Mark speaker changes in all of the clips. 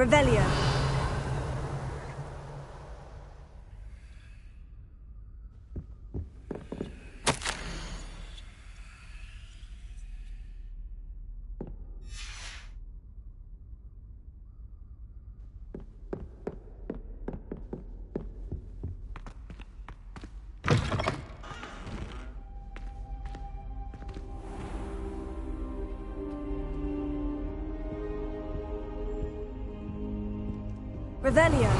Speaker 1: Revelio. Revelio.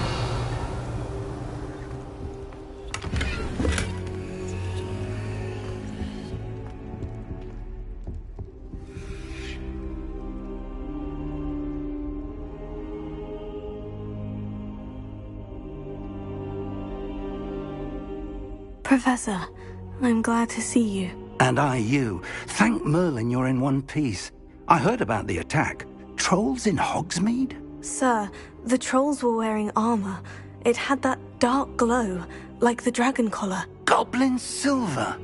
Speaker 2: Professor, I'm glad to see you.
Speaker 3: And I you. Thank Merlin you're in one piece. I heard about the attack. Trolls in Hogsmeade?
Speaker 2: Sir, the trolls were wearing armor. It had that dark glow, like the dragon collar.
Speaker 3: Goblin silver!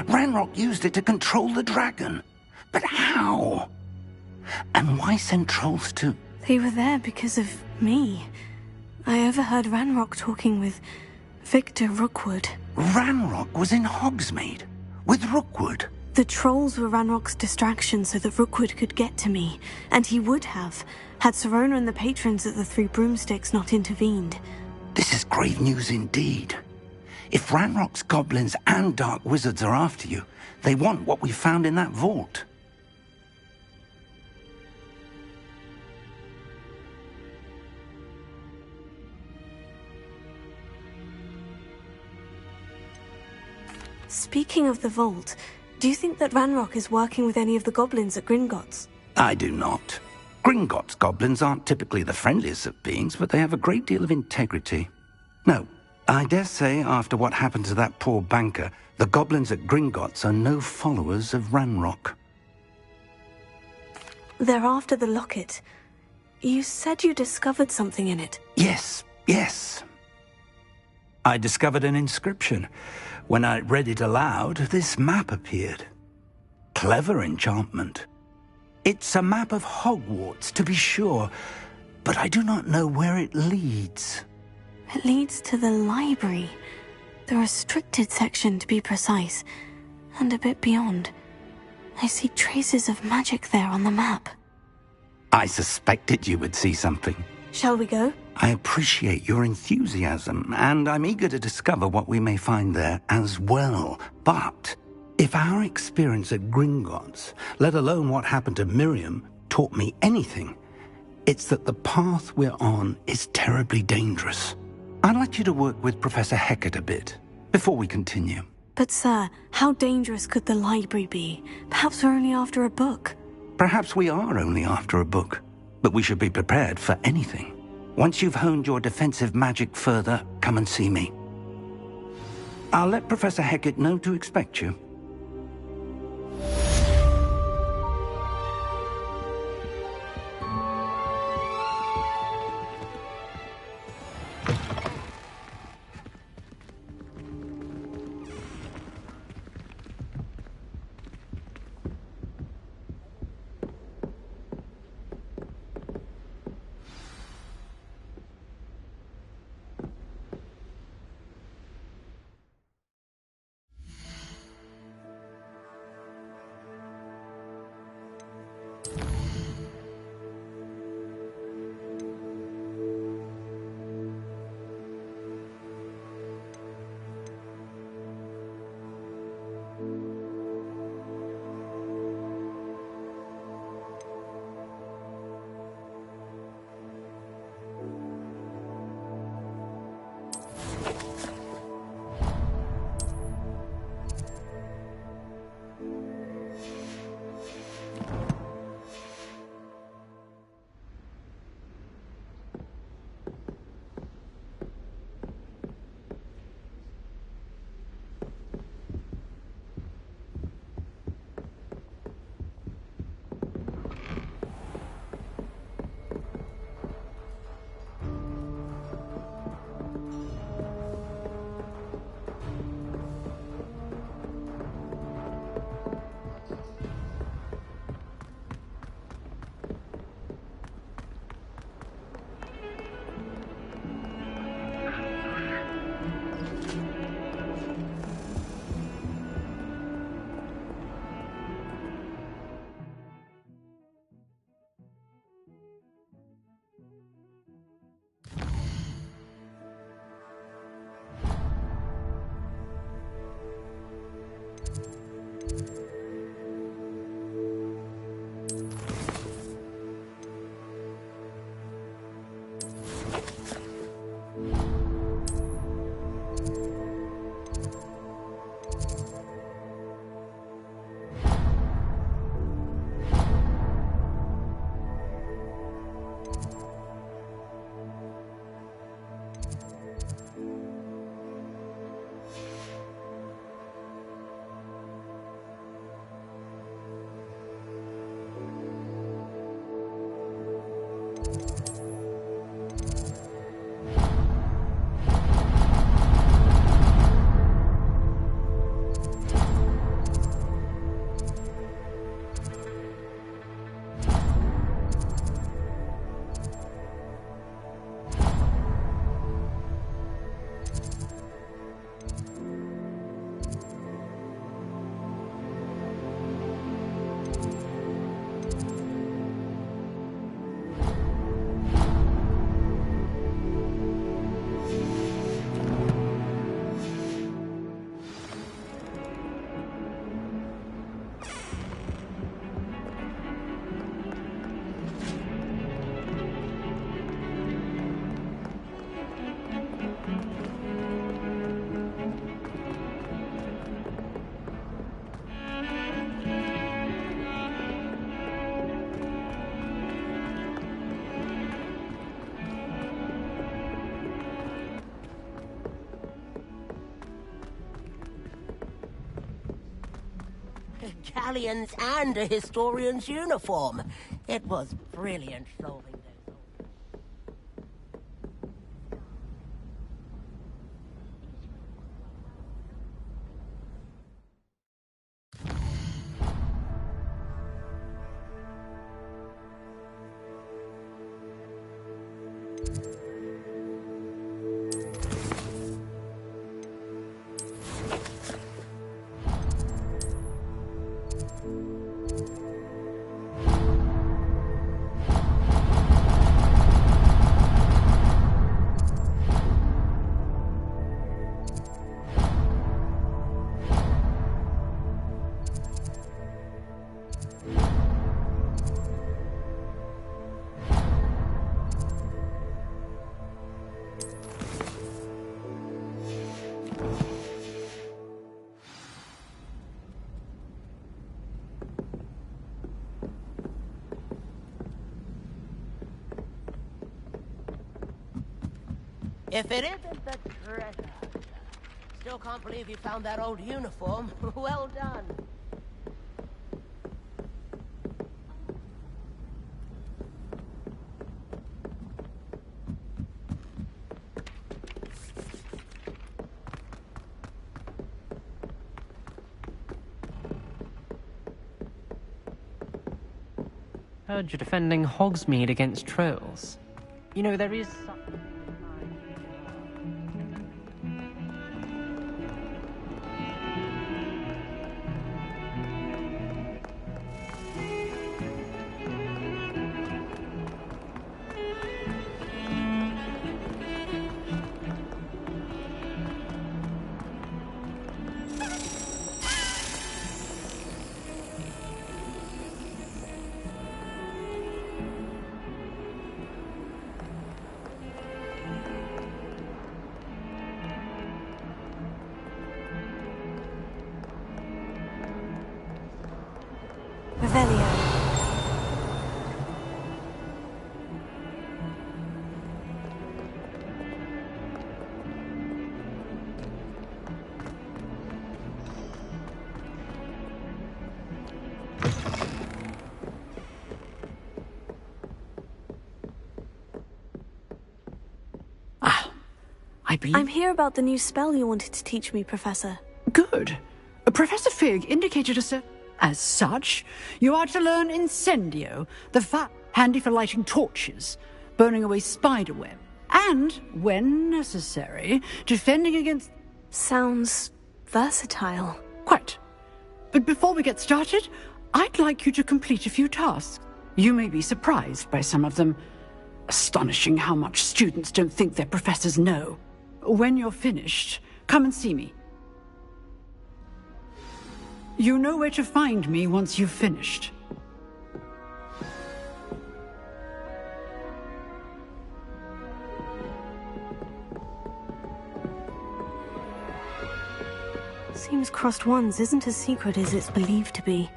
Speaker 3: Ranrock used it to control the dragon. But how? And why send trolls to...
Speaker 2: They were there because of me. I overheard Ranrock talking with Victor Rookwood.
Speaker 3: Ranrock was in Hogsmeade? With Rookwood?
Speaker 2: The trolls were Ranrock's distraction so that Rookwood could get to me, and he would have, had Sirona and the patrons at the Three Broomsticks not intervened.
Speaker 3: This is grave news indeed. If Ranrock's goblins and dark wizards are after you, they want what we found in that vault.
Speaker 2: Speaking of the vault, do you think that Ranrock is working with any of the goblins at Gringotts?
Speaker 3: I do not. Gringotts goblins aren't typically the friendliest of beings, but they have a great deal of integrity. No, I dare say after what happened to that poor banker, the goblins at Gringotts are no followers of Ranrock.
Speaker 2: They're after the locket. You said you discovered something in it.
Speaker 3: Yes. I discovered an inscription. When I read it aloud, this map appeared. Clever enchantment. It's a map of Hogwarts, to be sure, but I do not know where it leads.
Speaker 2: It leads to the library. The restricted section, to be precise, and a bit beyond. I see traces of magic there on the map.
Speaker 3: I suspected you would see something.
Speaker 2: Shall we go?
Speaker 3: I appreciate your enthusiasm, and I'm eager to discover what we may find there as well. But if our experience at Gringotts, let alone what happened to Miriam, taught me anything, it's that the path we're on is terribly dangerous. I'd like you to work with Professor Hecat a bit before we continue.
Speaker 2: But sir, how dangerous could the library be? Perhaps we're only after a book.
Speaker 3: Perhaps we are only after a book, but we should be prepared for anything. Once you've honed your defensive magic further, come and see me. I'll let Professor Hecat know to expect you.
Speaker 4: Galleons and a historian's uniform. It was brilliant solving those. If it isn't the treasure. Still can't believe you found that old uniform. Well done.
Speaker 5: Heard you're defending Hogsmeade against trolls. You know, there is something...
Speaker 1: Revelio.
Speaker 6: I believe...
Speaker 2: I'm here about the new spell you wanted to teach me, Professor.
Speaker 6: Good. Professor Fig indicated a certain... As such, you are to learn Incendio, the handy for lighting torches, burning away spiderweb, and, when necessary, defending against...
Speaker 2: Sounds versatile.
Speaker 6: Quite. But before we get started, I'd like you to complete a few tasks. You may be surprised by some of them. Astonishing how much students don't think their professors know. When you're finished, come and see me. You know where to find me once you've finished.
Speaker 2: Seems crossed ones isn't as secret as it's believed to be.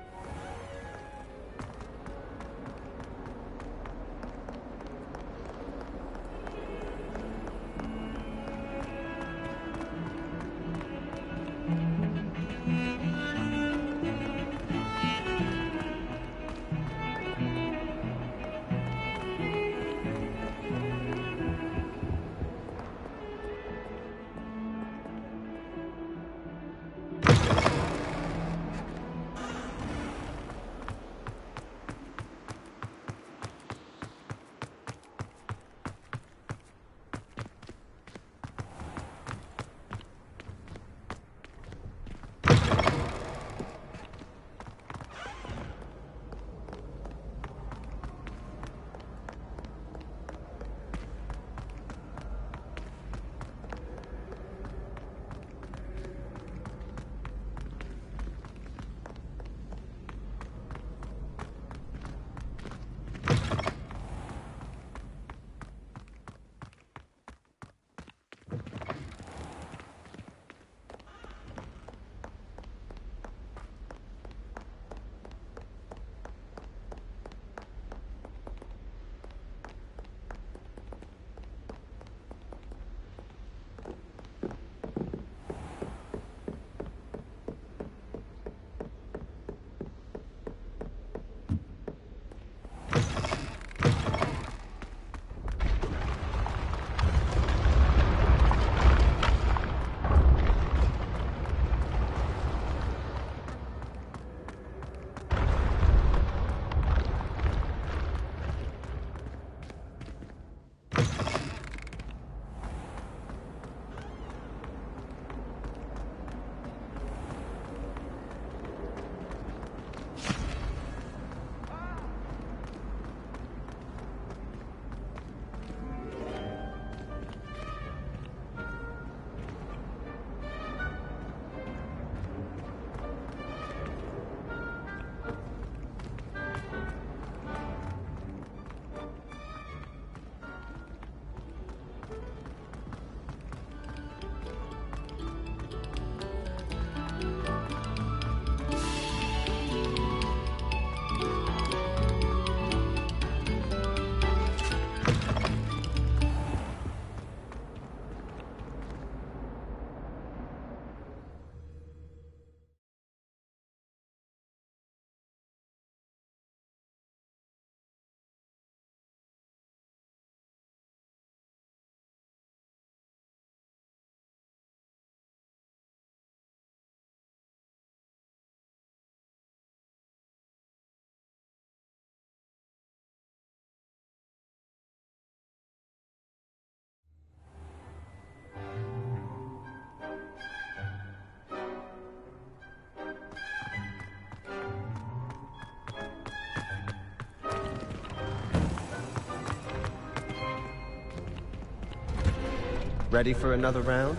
Speaker 7: Ready for another round?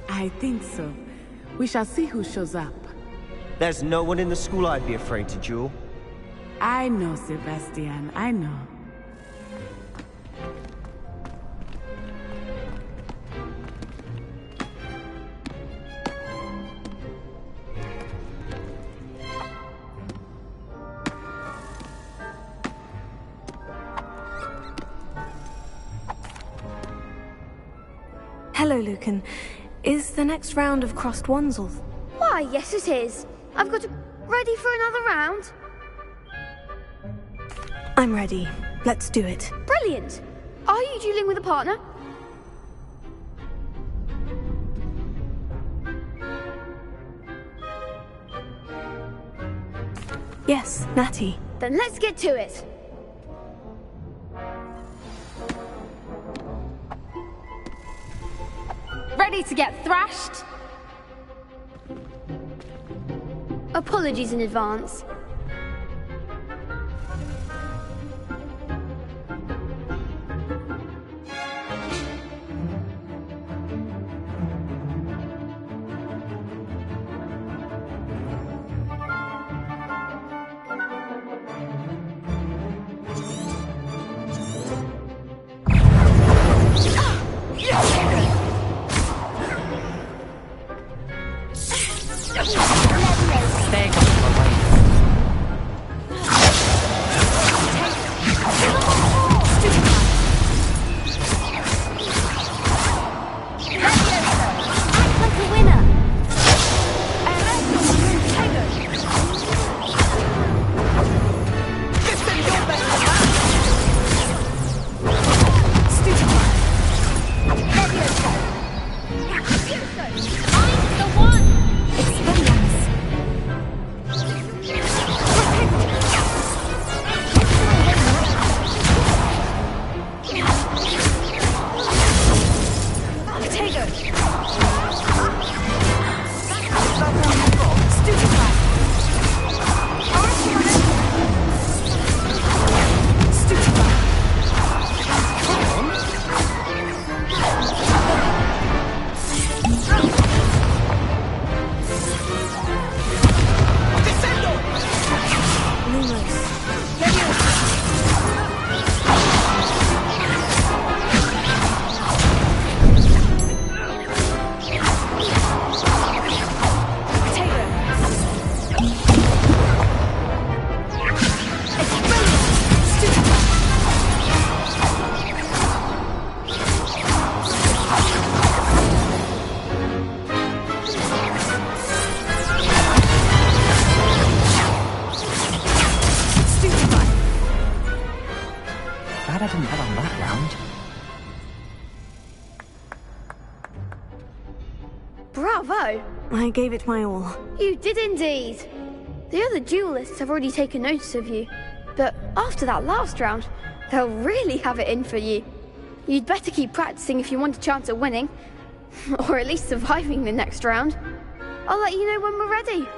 Speaker 8: I think so. We shall see who shows up.
Speaker 7: There's no one in the school I'd be afraid to duel.
Speaker 8: I know, Sebastian, I know.
Speaker 2: Hello, Lucan. Is the next round of Crossed Wanzel?
Speaker 9: Why, yes it is. I've got to... Ready for another round?
Speaker 2: I'm ready. Let's do it.
Speaker 9: Brilliant. Are you dueling with a partner?
Speaker 2: Yes, Natty.
Speaker 9: Then let's get to it. Ready to get thrashed? Apologies in advance. Bravo!
Speaker 2: I gave it my all.
Speaker 9: You did indeed. The other duelists have already taken notice of you, but after that last round, they'll really have it in for you. You'd better keep practicing if you want a chance at winning, or at least surviving the next round. I'll let you know when we're ready.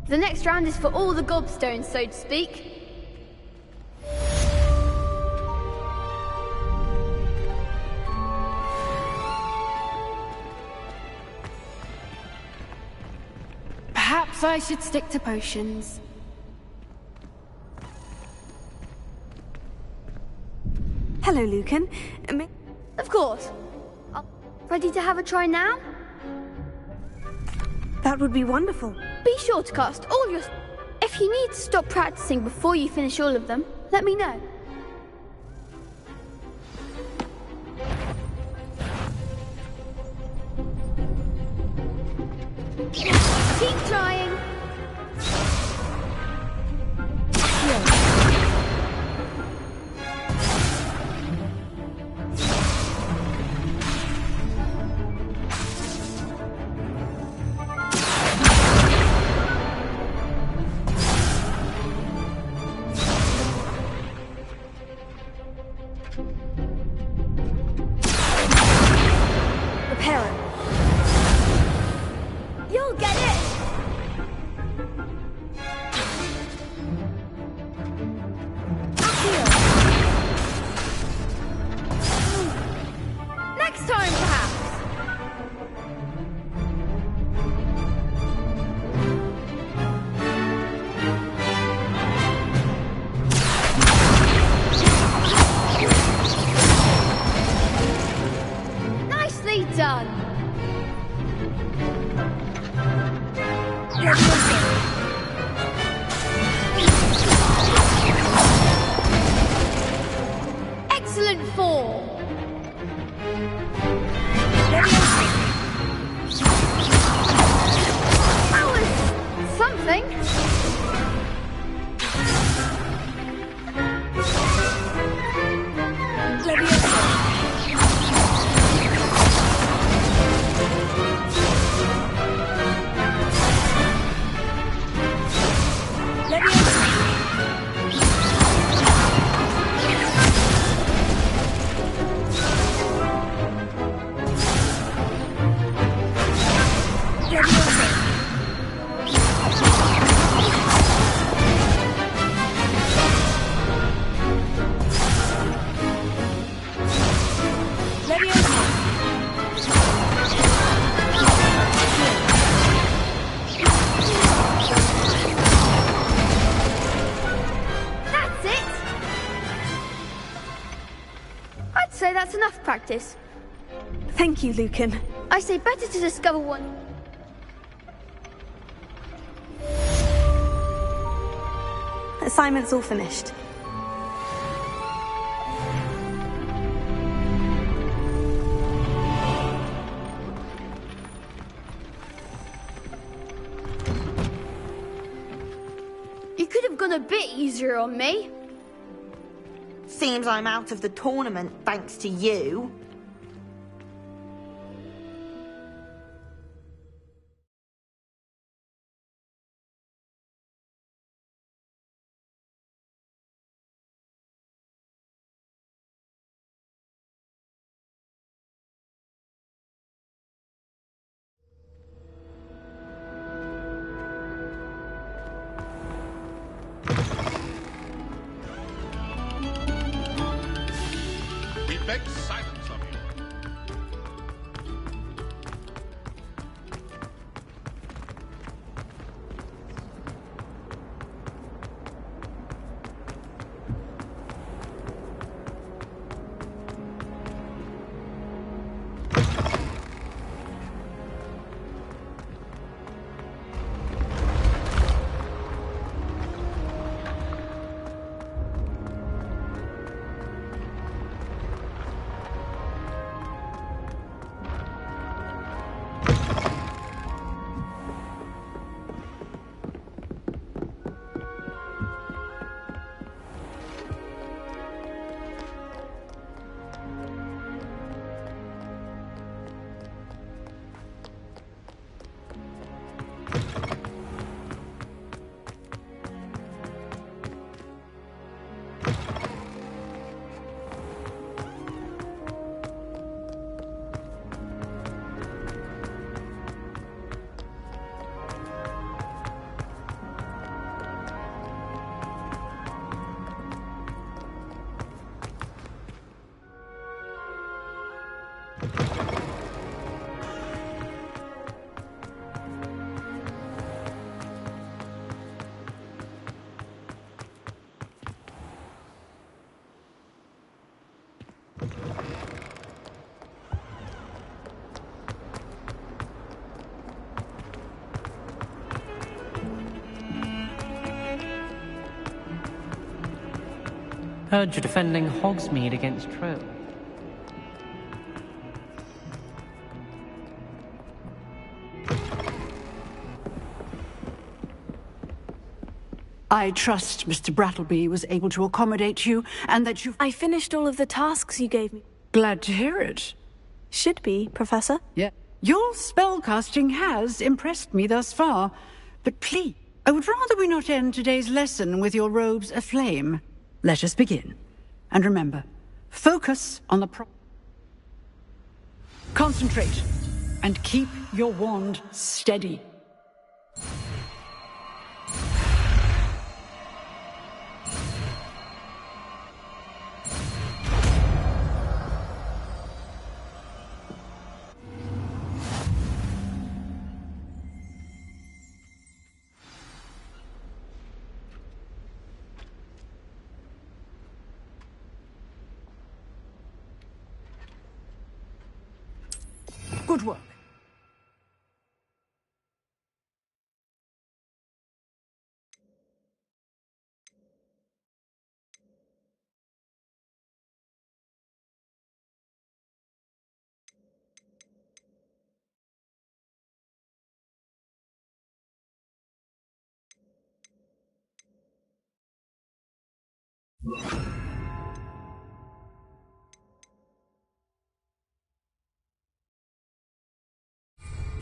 Speaker 9: The next round is for all the gobstones, so to speak.
Speaker 10: Perhaps I should stick to potions.
Speaker 2: Hello, Lucan.
Speaker 9: Of course. Ready to have a try now?
Speaker 2: That would be wonderful.
Speaker 9: Be sure to cast all your... If you need to stop practicing before you finish all of them, let me know. Keep trying.
Speaker 2: Prepare it.
Speaker 9: You'll get it. Excellent 4. That was something. That's it. I'd say that's enough practice.
Speaker 2: Thank you, Lucan.
Speaker 9: I say better to discover one.
Speaker 2: Assignment's all finished.
Speaker 9: You could have gone a bit easier on me.
Speaker 11: Seems I'm out of the tournament thanks to you.
Speaker 12: We beg silence of you.
Speaker 5: Heard you're defending Hogsmeade against trolls.
Speaker 6: I trust Mr. Brattleby was able to accommodate you, and that you...
Speaker 2: I finished all of the tasks you gave me.
Speaker 6: Glad to hear it.
Speaker 2: Should be, Professor.
Speaker 6: Yeah. Your spellcasting has impressed me thus far, but please, I would rather we not end today's lesson with your robes aflame. Let us begin. And remember, focus on the Concentrate, and keep your wand steady. Good work.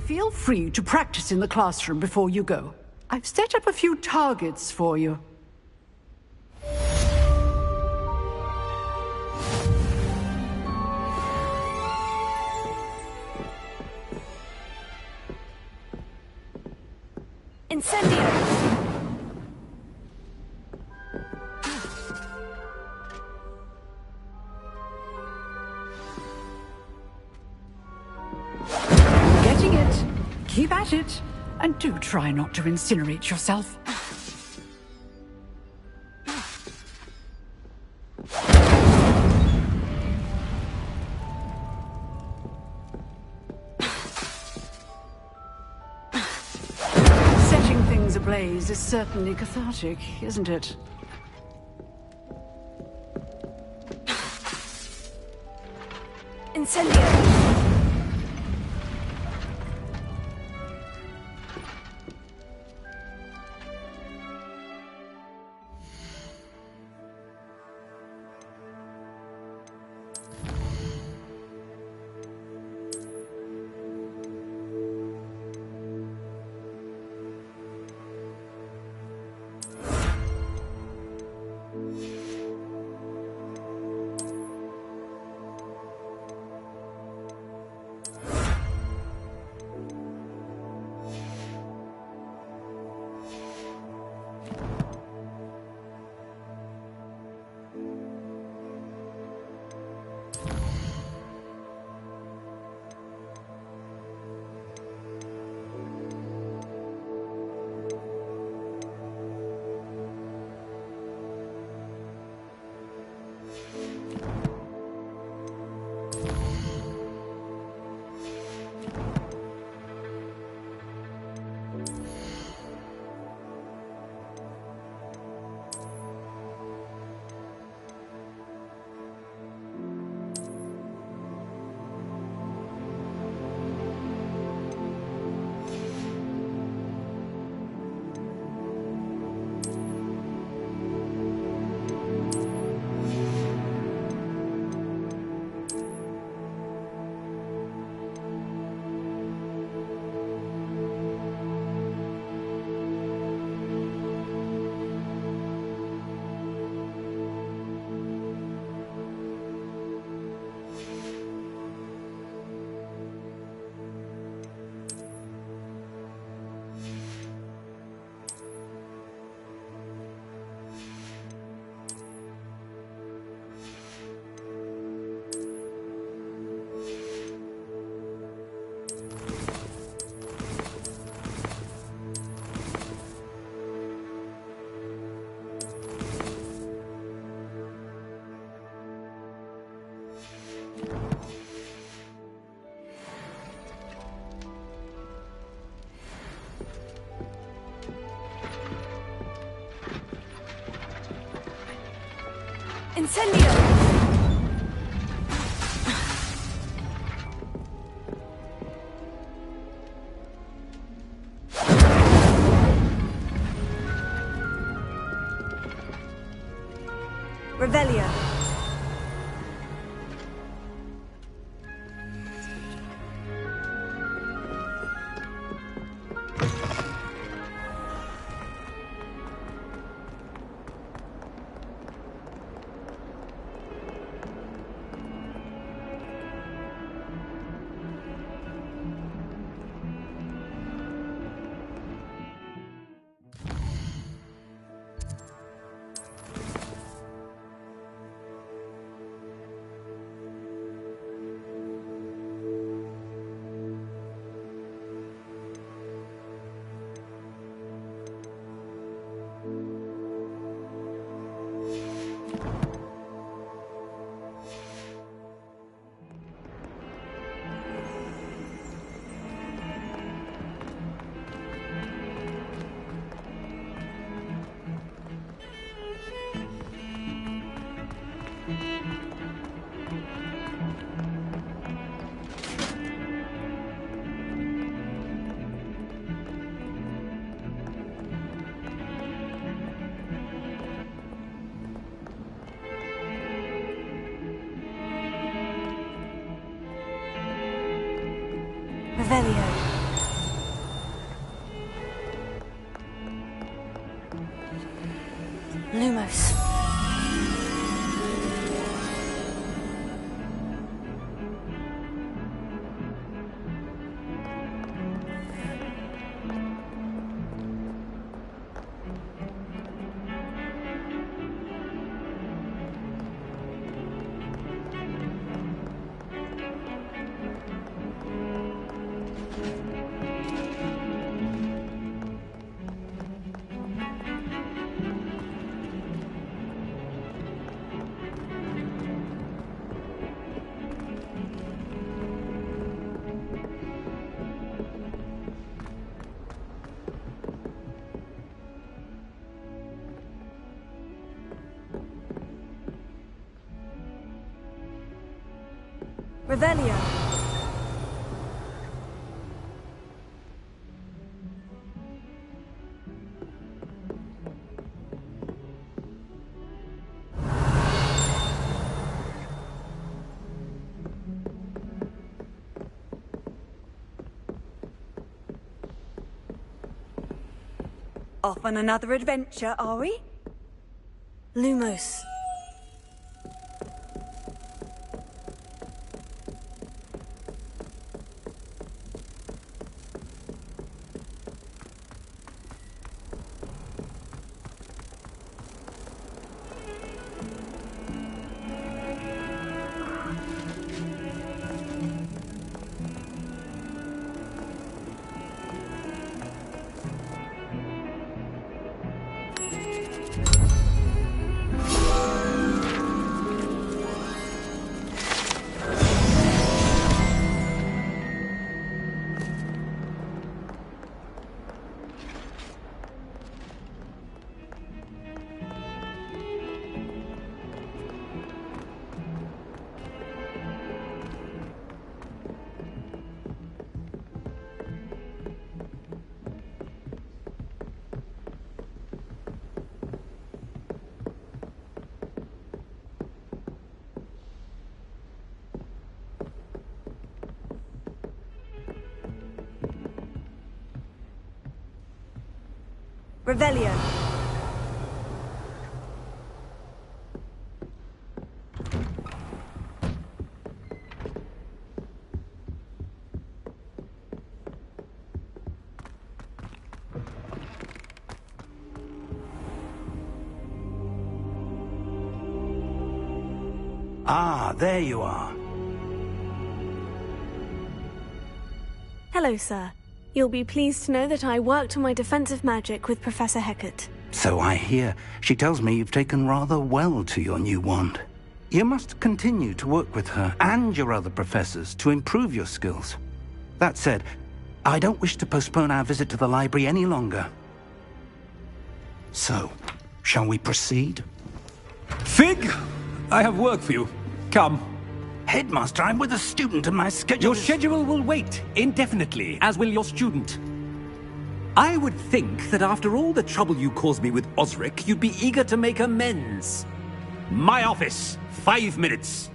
Speaker 6: Feel free to practice in the classroom before you go. I've set up a few targets for you.
Speaker 1: Incendio!
Speaker 6: Getting it. Keep at it. And do try not to incinerate yourself. Setting things ablaze is certainly cathartic, isn't it?
Speaker 1: Incendio! Incendio! Revelio.
Speaker 2: Revelio.
Speaker 1: Revelio.
Speaker 13: Off on another adventure, are we?
Speaker 1: Lumos. Revelio.
Speaker 3: Ah, there you are.
Speaker 1: Hello, sir. You'll be pleased to know that I worked on my defensive magic with Professor Hecat.
Speaker 3: So I hear. She tells me you've taken rather well to your new wand. You must continue to work with her and your other professors to improve your skills. That said, I don't wish to postpone our visit to the library any longer. So, shall we proceed?
Speaker 14: Fig! I have work for you. Come.
Speaker 3: Headmaster, I'm with a student and my schedule
Speaker 14: Your schedule will wait indefinitely, as will your student. I would think that after all the trouble you caused me with Osric, you'd be eager to make amends. My office, 5 minutes.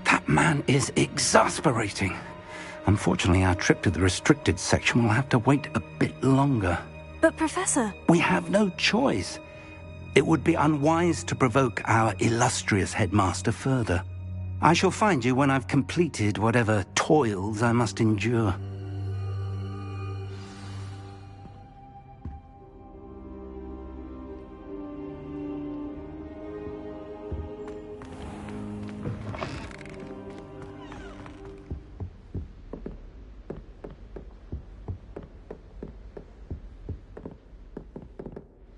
Speaker 3: That man is exasperating. Unfortunately, our trip to the restricted section will have to wait a bit longer.
Speaker 1: But, Professor...
Speaker 3: We have no choice. It would be unwise to provoke our illustrious headmaster further. I shall find you when I've completed whatever toils I must endure.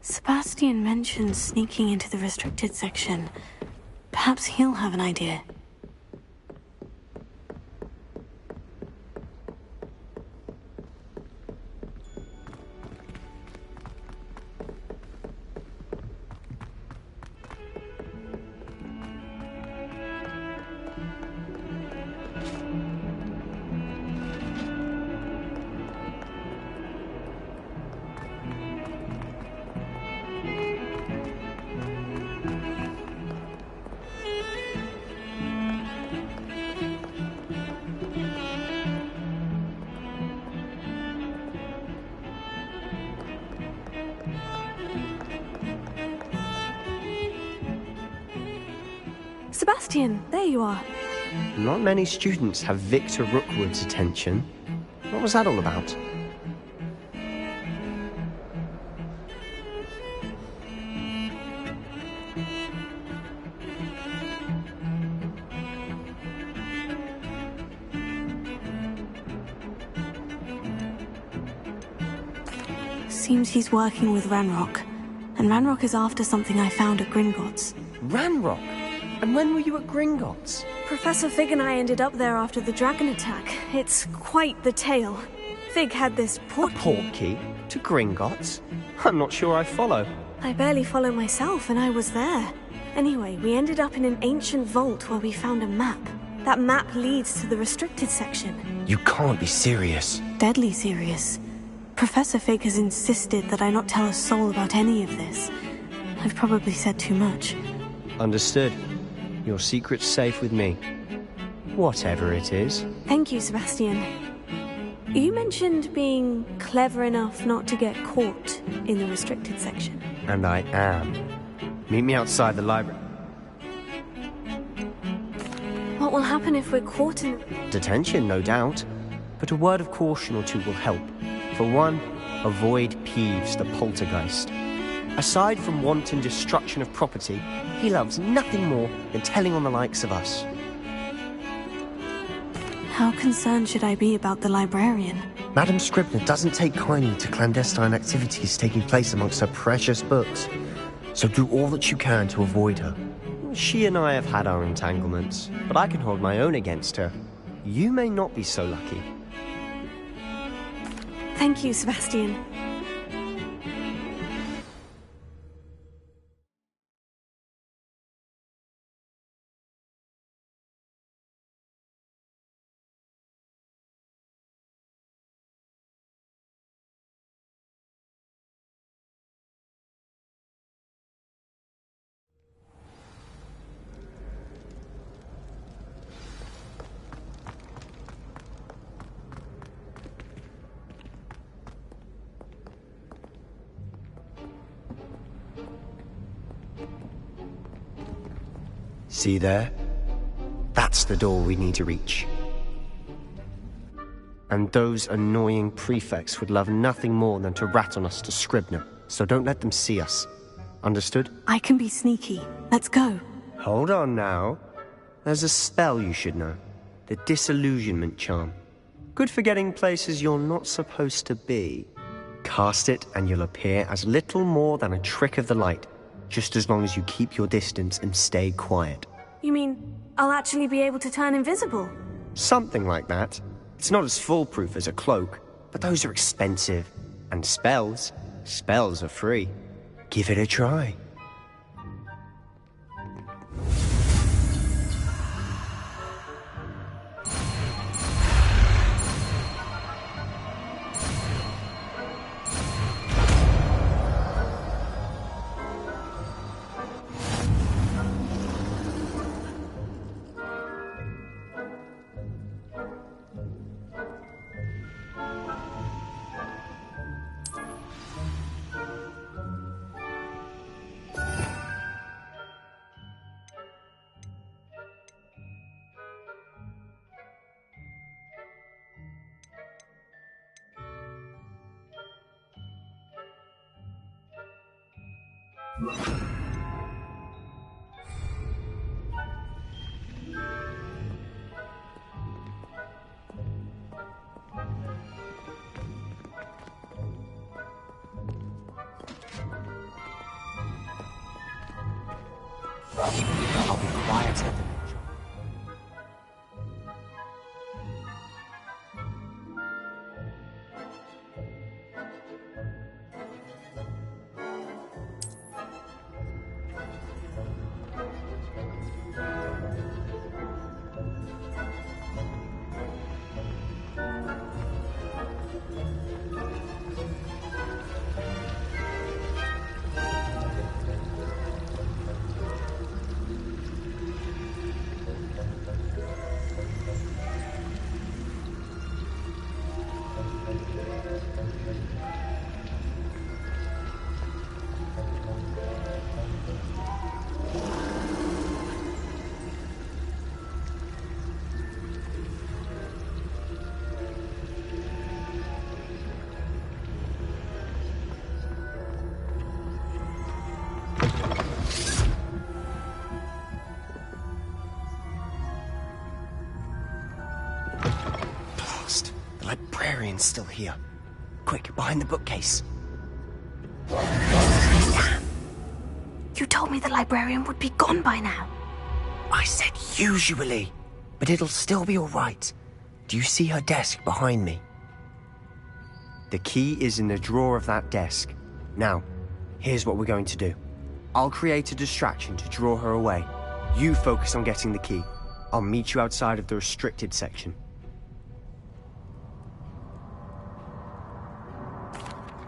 Speaker 2: Sebastian mentioned sneaking into the restricted section. Perhaps he'll have an idea.
Speaker 1: Sebastian, there you are.
Speaker 7: Not many students have Victor Rookwood's attention. What was that all about?
Speaker 2: Seems he's working with Ranrock. And Ranrock is after something I found at Gringotts.
Speaker 7: Ranrock? And when were you at Gringotts?
Speaker 1: Professor Fig and I ended up there after the dragon attack. It's quite the tale. Fig had this portkey.
Speaker 7: A portkey? To Gringotts? I'm not sure I follow.
Speaker 1: I barely follow myself, and I was there. Anyway, we ended up in an ancient vault where we found a map. That map leads to the restricted section.
Speaker 7: You can't be serious.
Speaker 2: Deadly serious. Professor Fig has insisted that I not tell a soul about any of this. I've probably said too much.
Speaker 7: Understood. Your secret's safe with me. Whatever it is.
Speaker 1: Thank you, Sebastian. You mentioned being clever enough not to get caught in the restricted section.
Speaker 7: And I am. Meet me outside the library.
Speaker 1: What will happen if we're caught in...
Speaker 7: Detention, no doubt. But a word of caution or two will help. For one, avoid Peeves the poltergeist. Aside from wanton destruction of property, he loves nothing more than telling on the likes of us.
Speaker 2: How concerned should I be about the librarian?
Speaker 7: Madam Scribner doesn't take kindly to clandestine activities taking place amongst her precious books. So do all that you can to avoid her. She and I have had our entanglements, but I can hold my own against her. You may not be so lucky.
Speaker 1: Thank you, Sebastian.
Speaker 7: See there? That's the door we need to reach. And those annoying prefects would love nothing more than to rat on us to Scribner, so don't let them see us. Understood?
Speaker 2: I can be sneaky. Let's go.
Speaker 7: Hold on now. There's a spell you should know. The disillusionment charm. Good for getting places you're not supposed to be. Cast it and you'll appear as little more than a trick of the light, just as long as you keep your distance and stay quiet.
Speaker 1: You mean I'll actually be able to turn invisible?
Speaker 7: Something like that. It's not as foolproof as a cloak, but those are expensive. And spells are free. Give it a try.
Speaker 14: I'll be quiet.
Speaker 7: The librarian's still here. Quick, behind the bookcase.
Speaker 2: You told me the librarian would be gone by now.
Speaker 7: I said usually, but it'll still be all right. Do you see her desk behind me? The key is in the drawer of that desk. Now, Here's what we're going to do. I'll create a distraction to draw her away. You focus on getting the key. I'll meet you outside of the restricted section.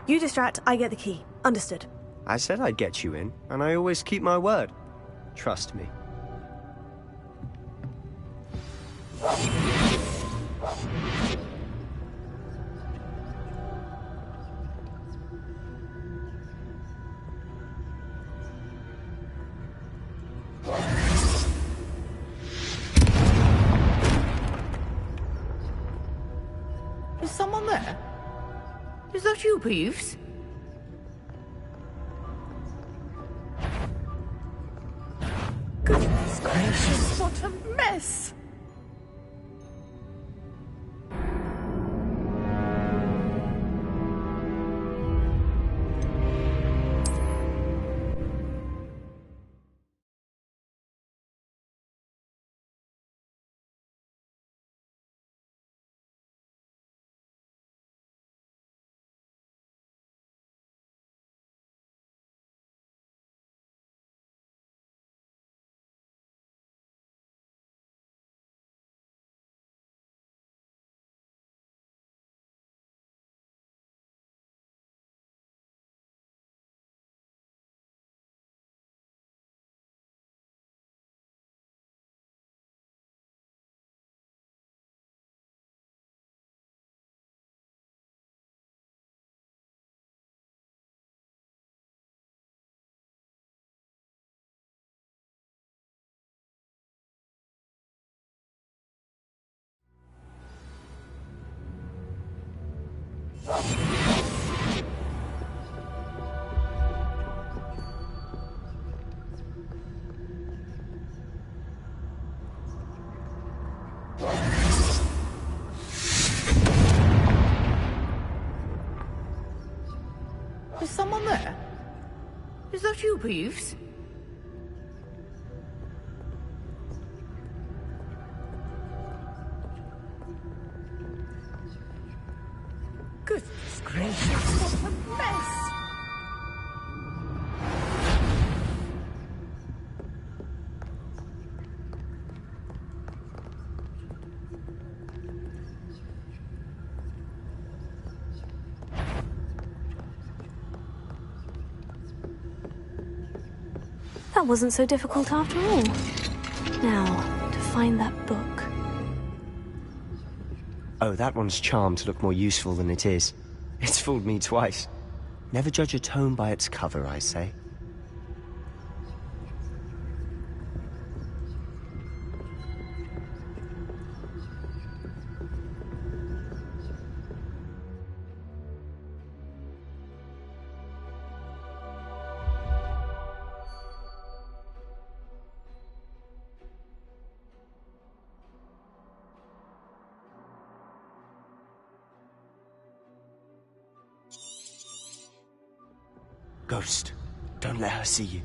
Speaker 1: You distract, I get the key. Understood.
Speaker 7: I said I'd get you in, and I always keep my word. Trust me.
Speaker 8: Is someone there? Is that you, Peeves? Goodness gracious, what a mess! Is someone there? Is that you, Peeves? Goodness gracious, what a mess!
Speaker 1: That wasn't so difficult after all. Now, to find that book.
Speaker 7: Oh, that one's charmed to look more useful than it is. It's fooled me twice. Never judge a tome by its cover, I say. Ghost, don't let her see you.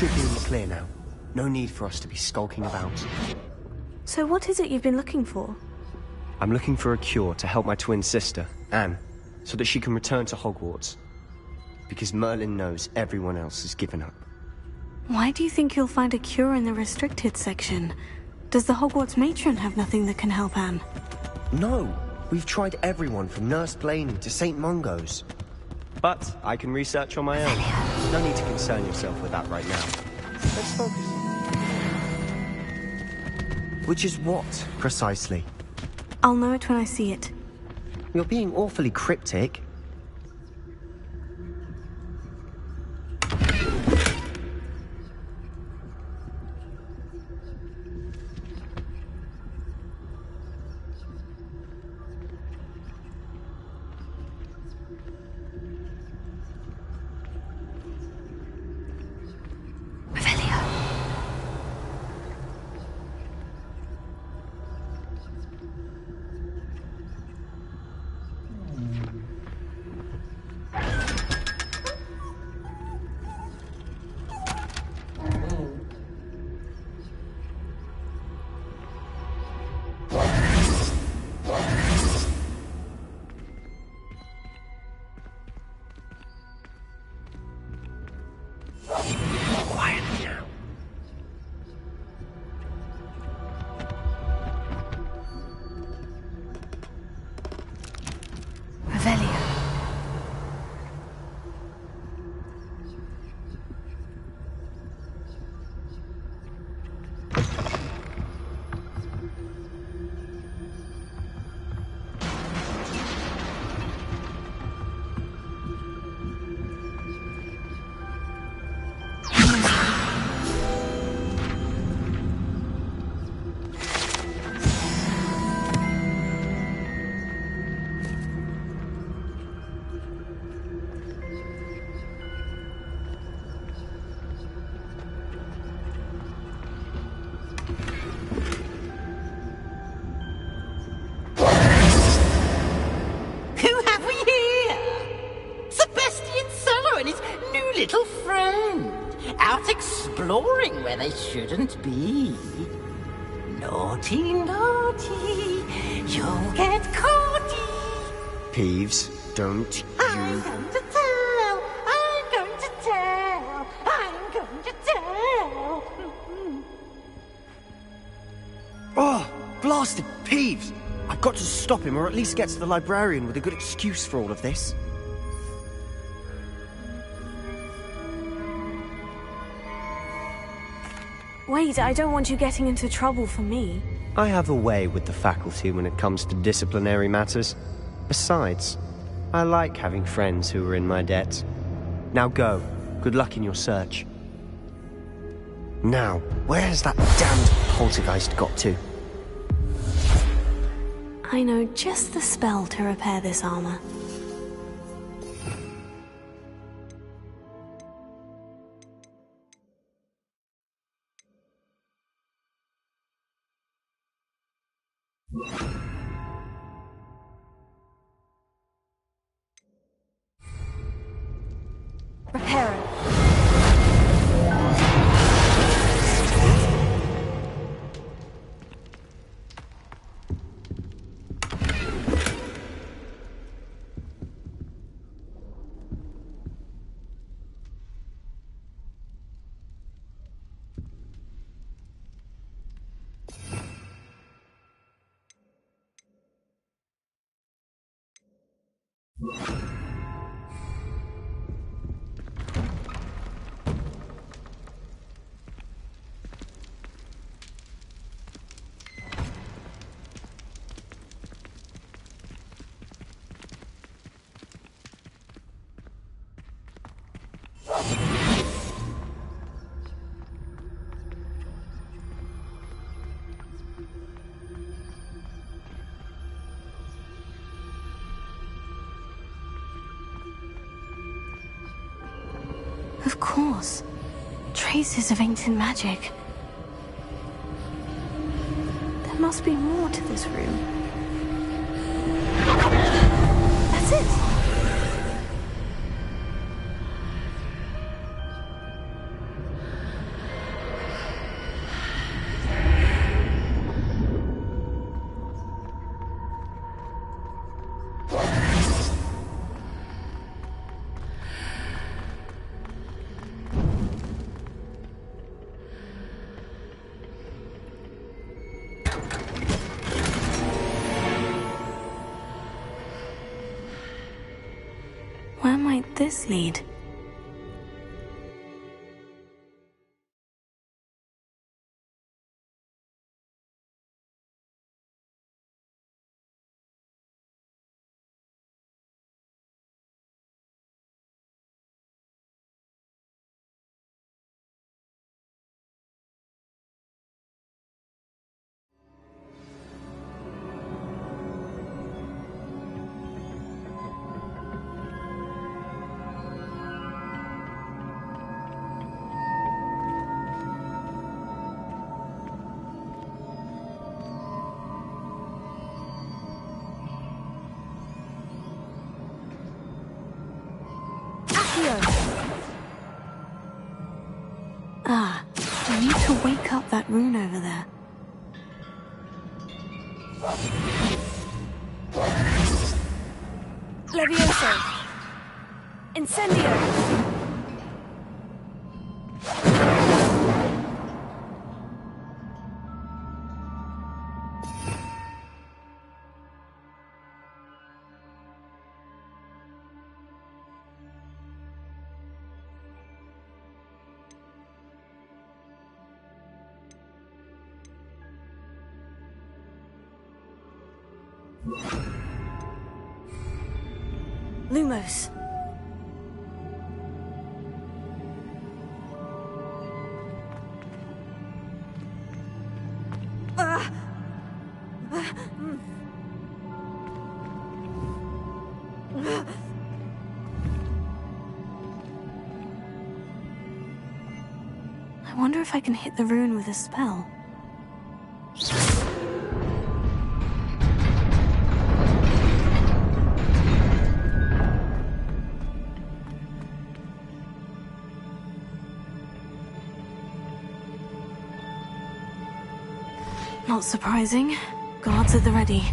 Speaker 7: should be in the clear now. No need for us to be skulking about.
Speaker 1: So what is it you've been looking for?
Speaker 7: I'm looking for a cure to help my twin sister, Anne, so that she can return to Hogwarts. Because Merlin knows everyone else has given up.
Speaker 2: Why do you think you'll find a cure in the restricted section? Does the Hogwarts matron have nothing that can help Anne?
Speaker 7: No! We've tried everyone from Nurse Blaney to St. Mungo's. But I can research on my own. No need to concern yourself with that right now. Let's focus. Which is what, precisely?
Speaker 2: I'll know it when I see it.
Speaker 7: You're being awfully cryptic.
Speaker 15: Little friend, out exploring where they shouldn't be. Naughty, naughty, you'll get caughty.
Speaker 7: Peeves, don't
Speaker 15: I'm going to tell, I'm going to tell, I'm going to tell.
Speaker 7: Oh, blasted Peeves! I've got to stop him, or at least get to the librarian with a good excuse for all of this.
Speaker 1: Wait, I don't want you getting into trouble for me.
Speaker 7: I have a way with the faculty when it comes to disciplinary matters. Besides, I like having friends who are in my debt. Now go. Good luck in your search. Now, where has that damned poltergeist got to?
Speaker 2: I know just the spell to repair this armor.
Speaker 1: Repair it.
Speaker 2: Of course. Traces of ancient magic. There must be more to this room. That's it! might this lead? Ah, I need to wake up that rune over there.
Speaker 1: Levioso! Incendio! Lumos.
Speaker 2: I wonder if I can hit the rune with a spell. Not surprising. Guards at the ready.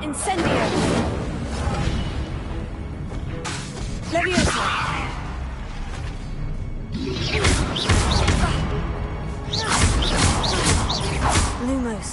Speaker 1: Incendio! Levioso! Lumos.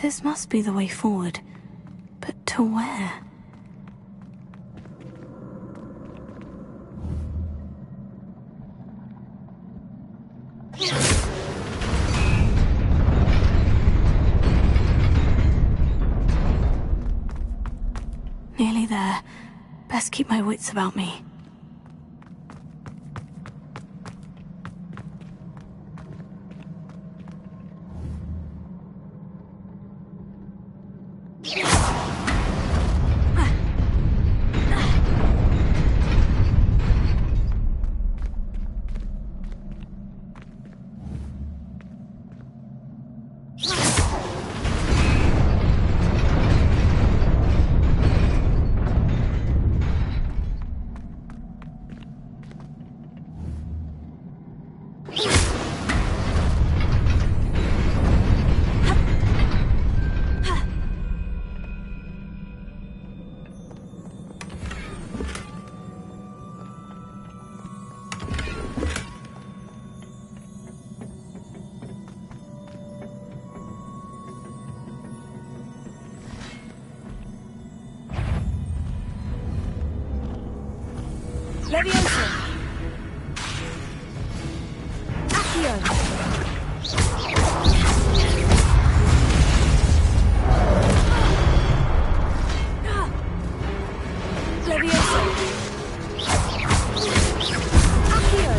Speaker 2: This must be the way forward. But to where? Nearly there. Best keep my wits about me.
Speaker 1: Leviosa! Accio! Leviosa! Accio!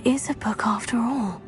Speaker 2: is a book after all.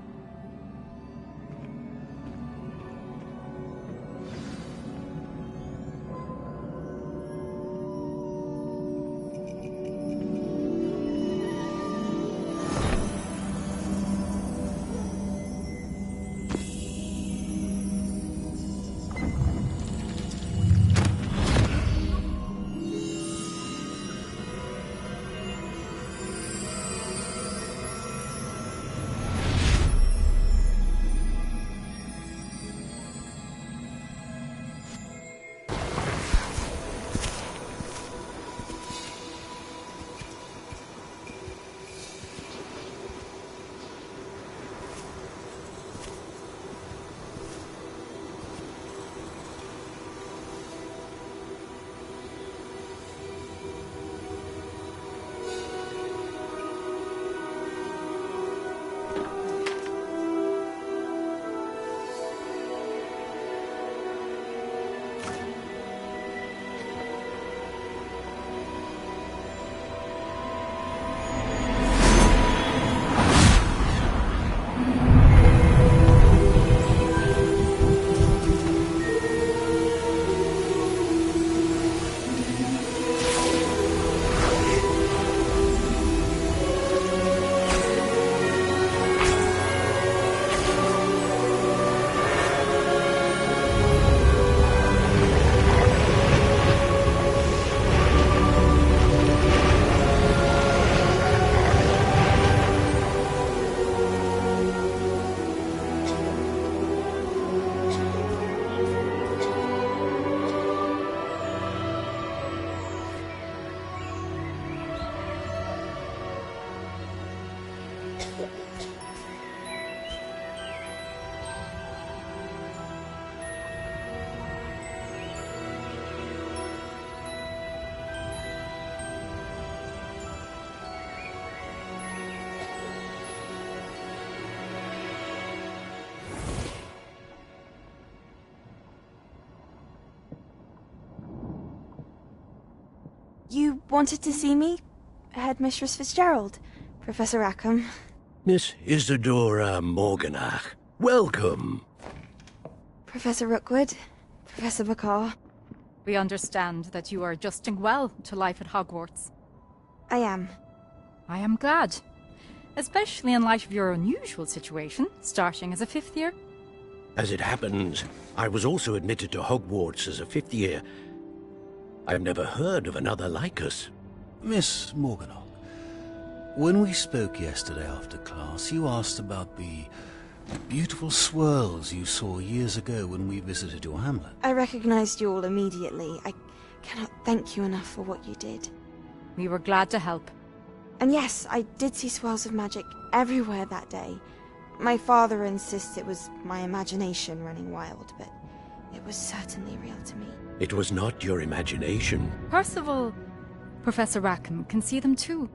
Speaker 1: You wanted to see me? Headmistress Fitzgerald, Professor Rackham.
Speaker 16: Miss Isadora Morganach, welcome.
Speaker 1: Professor Rookwood, Professor Bakar.
Speaker 8: We understand that you are adjusting well to life at Hogwarts.
Speaker 1: I am.
Speaker 8: I am glad. Especially in light of your unusual situation, starting as a 5th year.
Speaker 16: As it happens, I was also admitted to Hogwarts as a 5th year. I've never heard of another like us.
Speaker 17: Miss Morganach, when we spoke yesterday after class, you asked about the beautiful swirls you saw years ago when we visited your hamlet.
Speaker 1: I recognized you all immediately. I cannot thank you enough for what you did.
Speaker 8: We were glad to help.
Speaker 1: And yes, I did see swirls of magic everywhere that day. My father insists it was my imagination running wild, but it was certainly real to me.
Speaker 16: It was not your imagination.
Speaker 8: Percival, Professor Rackham can see them too.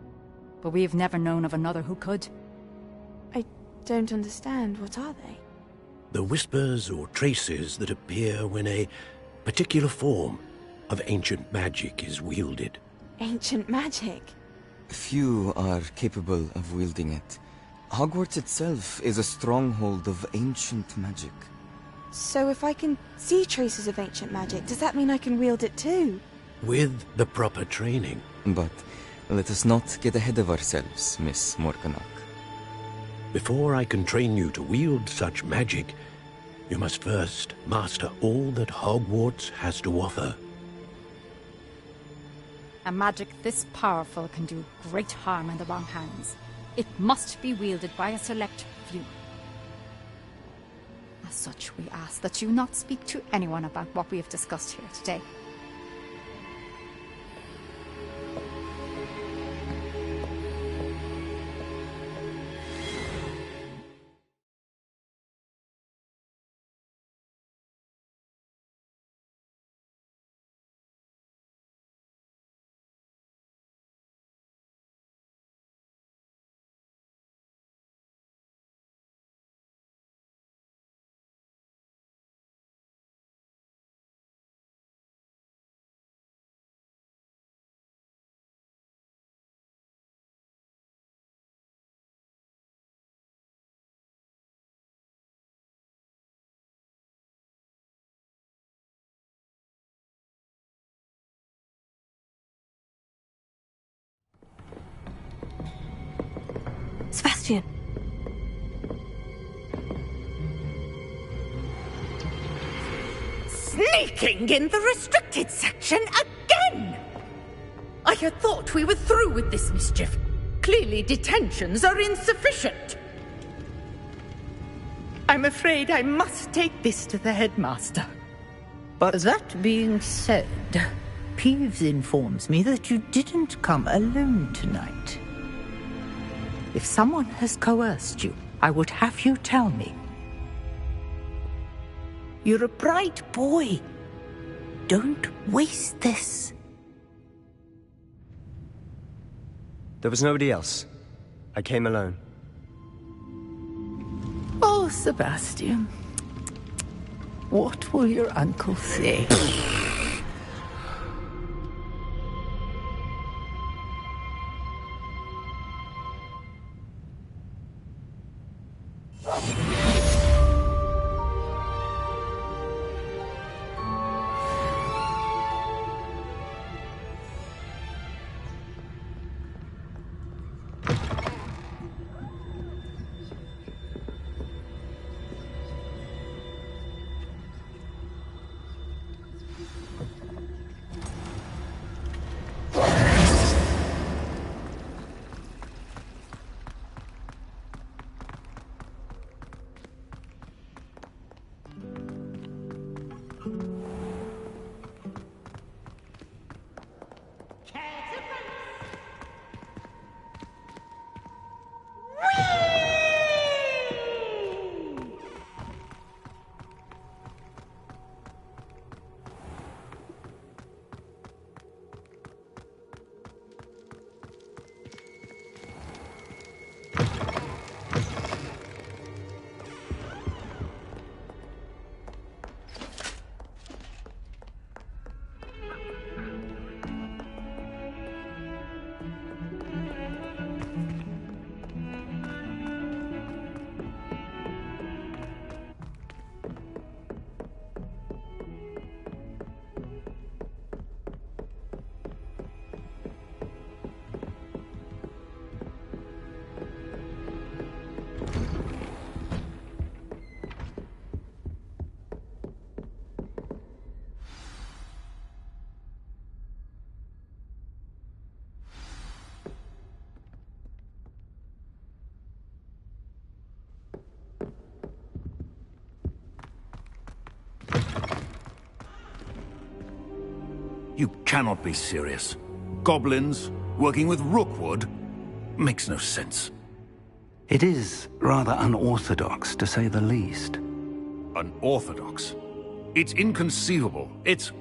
Speaker 8: But we have never known of another who could.
Speaker 1: I don't understand. What are they?
Speaker 16: The whispers or traces that appear when a particular form of ancient magic is wielded.
Speaker 1: Ancient magic?
Speaker 18: Few are capable of wielding it. Hogwarts itself is a stronghold of ancient magic.
Speaker 1: So if I can see traces of ancient magic, does that mean I can wield it too?
Speaker 16: With the proper training.
Speaker 18: But let us not get ahead of ourselves, Miss Morganach.
Speaker 16: Before I can train you to wield such magic, you must first master all that Hogwarts has to offer.
Speaker 8: A magic this powerful can do great harm in the wrong hands. It must be wielded by a select few. As such, we ask that you not speak to anyone about what we have discussed here today.
Speaker 2: Sebastian.
Speaker 19: Sneaking in the restricted section again! I had thought we were through with this mischief. Clearly detentions are insufficient. I'm afraid I must take this to the headmaster.
Speaker 20: But that being said, Peeves informs me that you didn't come alone tonight. If someone has coerced you, I would have you tell me. You're a bright boy. Don't waste this.
Speaker 7: There was nobody else. I came alone.
Speaker 20: Oh, Sebastian. What will your uncle say?
Speaker 17: You cannot be serious. Goblins working with Rookwood? Makes no sense.
Speaker 3: It is rather unorthodox, to say the least.
Speaker 17: Unorthodox? It's inconceivable. It's...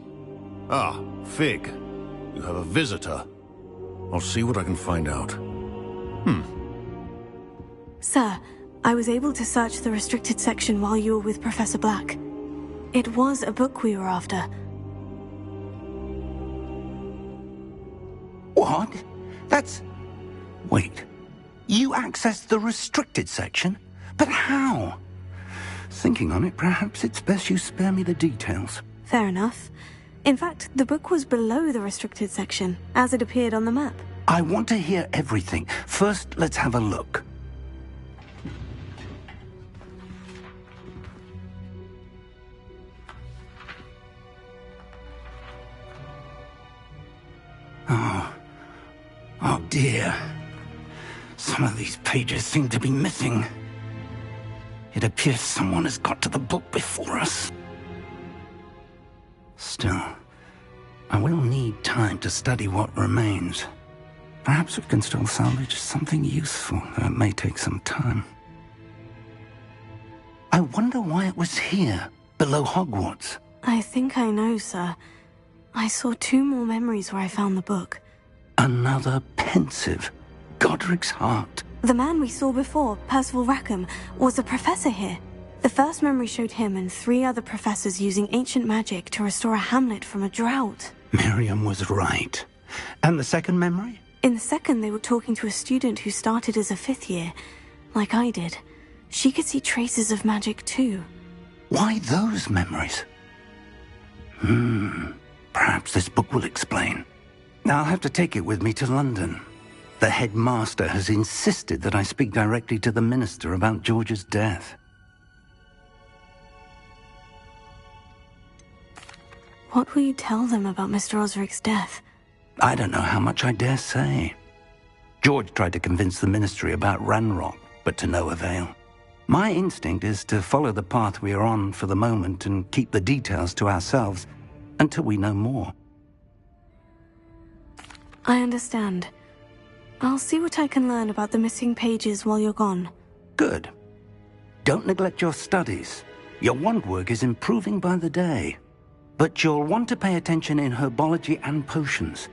Speaker 17: Ah, Fig. You have a visitor. I'll see what I can find out.
Speaker 2: Sir, I was able to search the restricted section while you were with Professor Black. It was a book we were after.
Speaker 3: What? That's... Wait. You accessed the restricted section? But how? Thinking on it, perhaps it's best you spare me the details.
Speaker 2: Fair enough. In fact, the book was below the restricted section, as it appeared on the map.
Speaker 3: I want to hear everything. First, let's have a look. Oh dear. Some of these pages seem to be missing. It appears someone has got to the book before us. Still, I will need time to study what remains. Perhaps we can still salvage something useful, though it may take some time. I wonder why it was here, below Hogwarts.
Speaker 2: I think I know, sir. I saw 2 more memories where I found the book.
Speaker 3: Another pensive. Godric's heart.
Speaker 2: The man we saw before, Percival Rackham, was a professor here. The first memory showed him and 3 other professors using ancient magic to restore a hamlet from a drought.
Speaker 3: Miriam was right. And the second memory?
Speaker 2: In the second, they were talking to a student who started as a 5th year, like I did. She could see traces of magic too.
Speaker 3: Why those memories? Perhaps this book will explain. I'll have to take it with me to London. The headmaster has insisted that I speak directly to the minister about George's death.
Speaker 2: What will you tell them about Mr. Osric's death?
Speaker 3: I don't know how much I dare say. George tried to convince the ministry about Ranrock, but to no avail. My instinct is to follow the path we are on for the moment and keep the details to ourselves until we know more.
Speaker 2: I understand. I'll see what I can learn about the missing pages while you're gone.
Speaker 3: Good. Don't neglect your studies. Your wand work is improving by the day. But you'll want to pay attention in herbology and potions.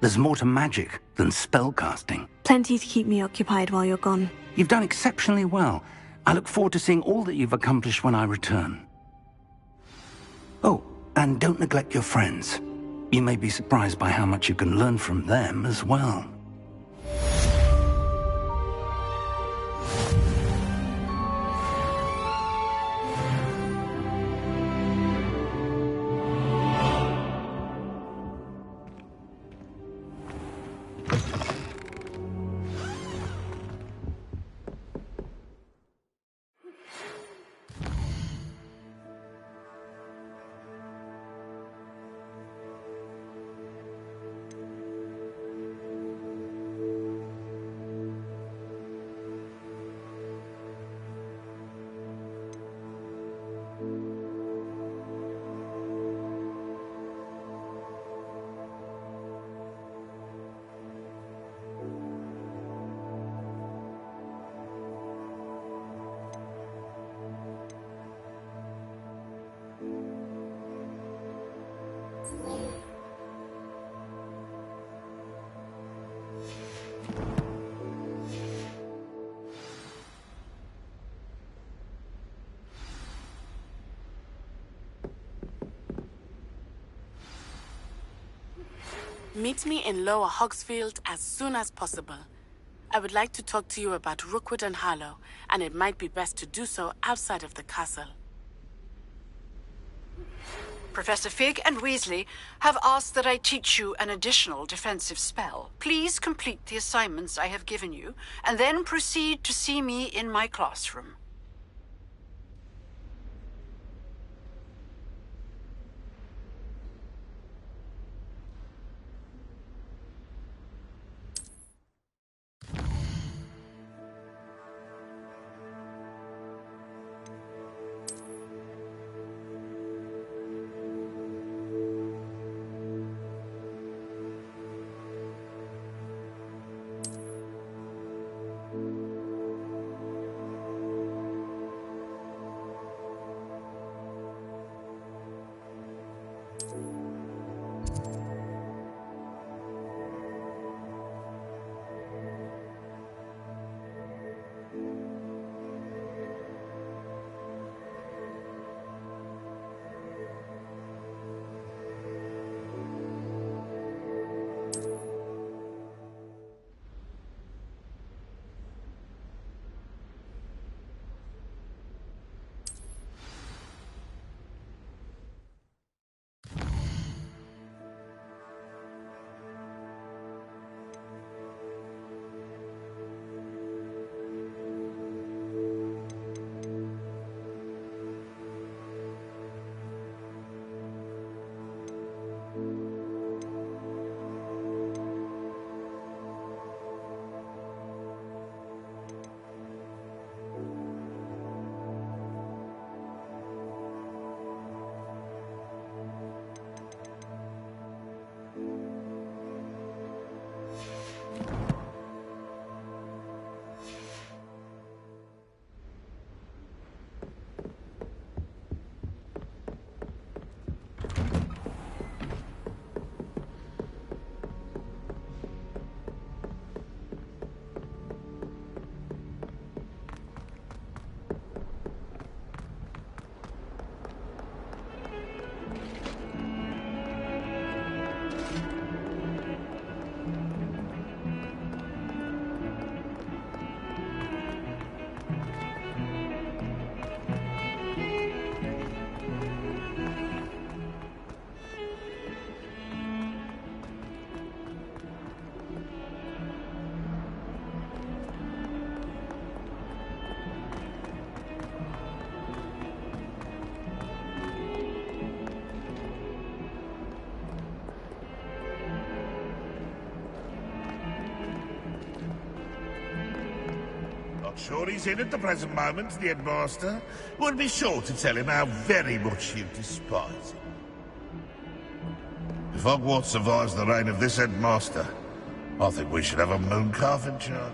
Speaker 3: There's more to magic than spellcasting.
Speaker 2: Plenty to keep me occupied while you're gone.
Speaker 3: You've done exceptionally well. I look forward to seeing all that you've accomplished when I return. Oh, and don't neglect your friends. You may be surprised by how much you can learn from them as well.
Speaker 21: Meet me in Lower Hogsfield as soon as possible. I would like to talk to you about Rookwood and Harlow, and it might be best to do so outside of the castle.
Speaker 6: Professor Fig and Weasley have asked that I teach you an additional defensive spell. Please complete the assignments I have given you, and then proceed to see me in my classroom.
Speaker 12: Sure he's in at the present moment, the headmaster. We'll be sure to tell him how very much you despise him. If Hogwarts survives the reign of this headmaster, I think we should have a moon calf in charge.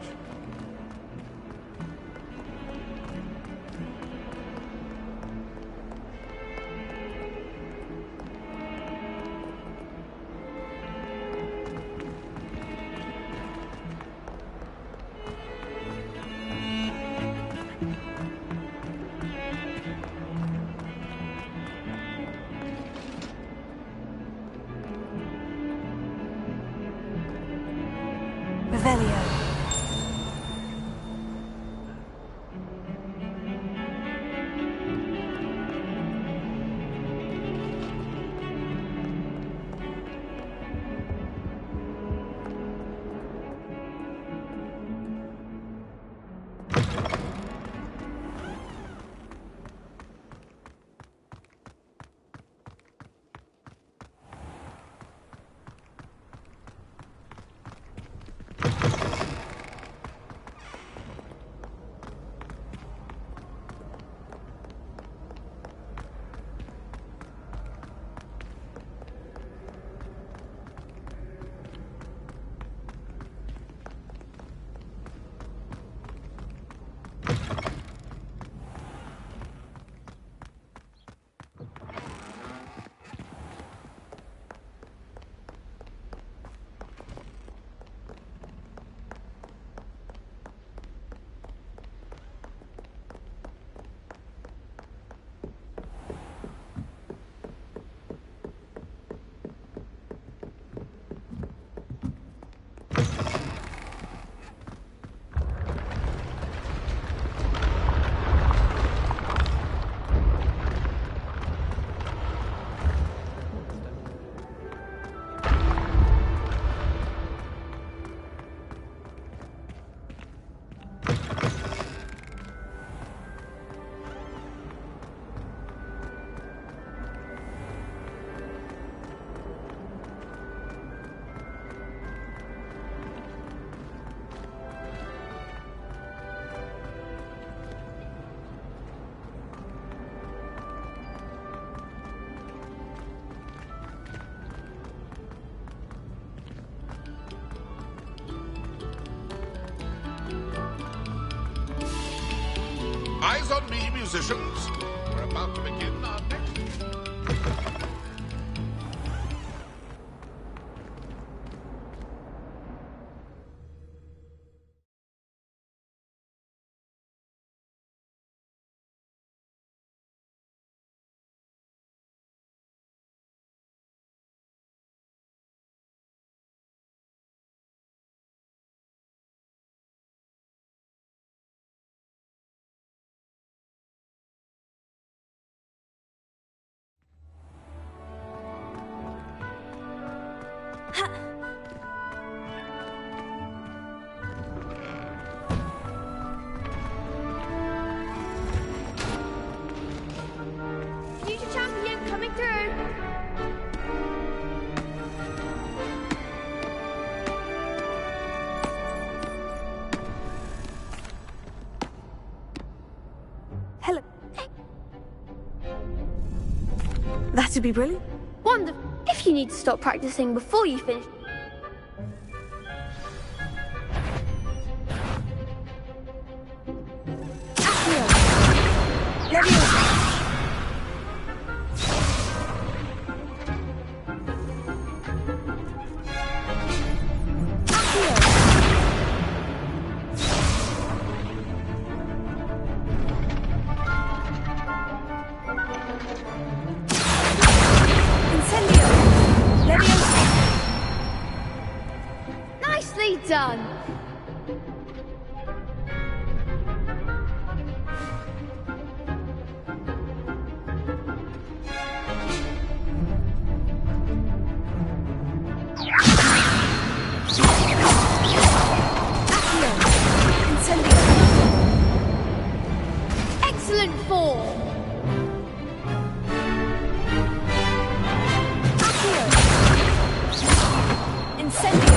Speaker 12: Eyes on me, musicians. We're about to begin our next...
Speaker 9: Future champion coming through.
Speaker 10: Hello. That'd be brilliant.
Speaker 9: Wonderful. If you need to stop practicing before you finish. Nicely done. Excellent form. Incendio.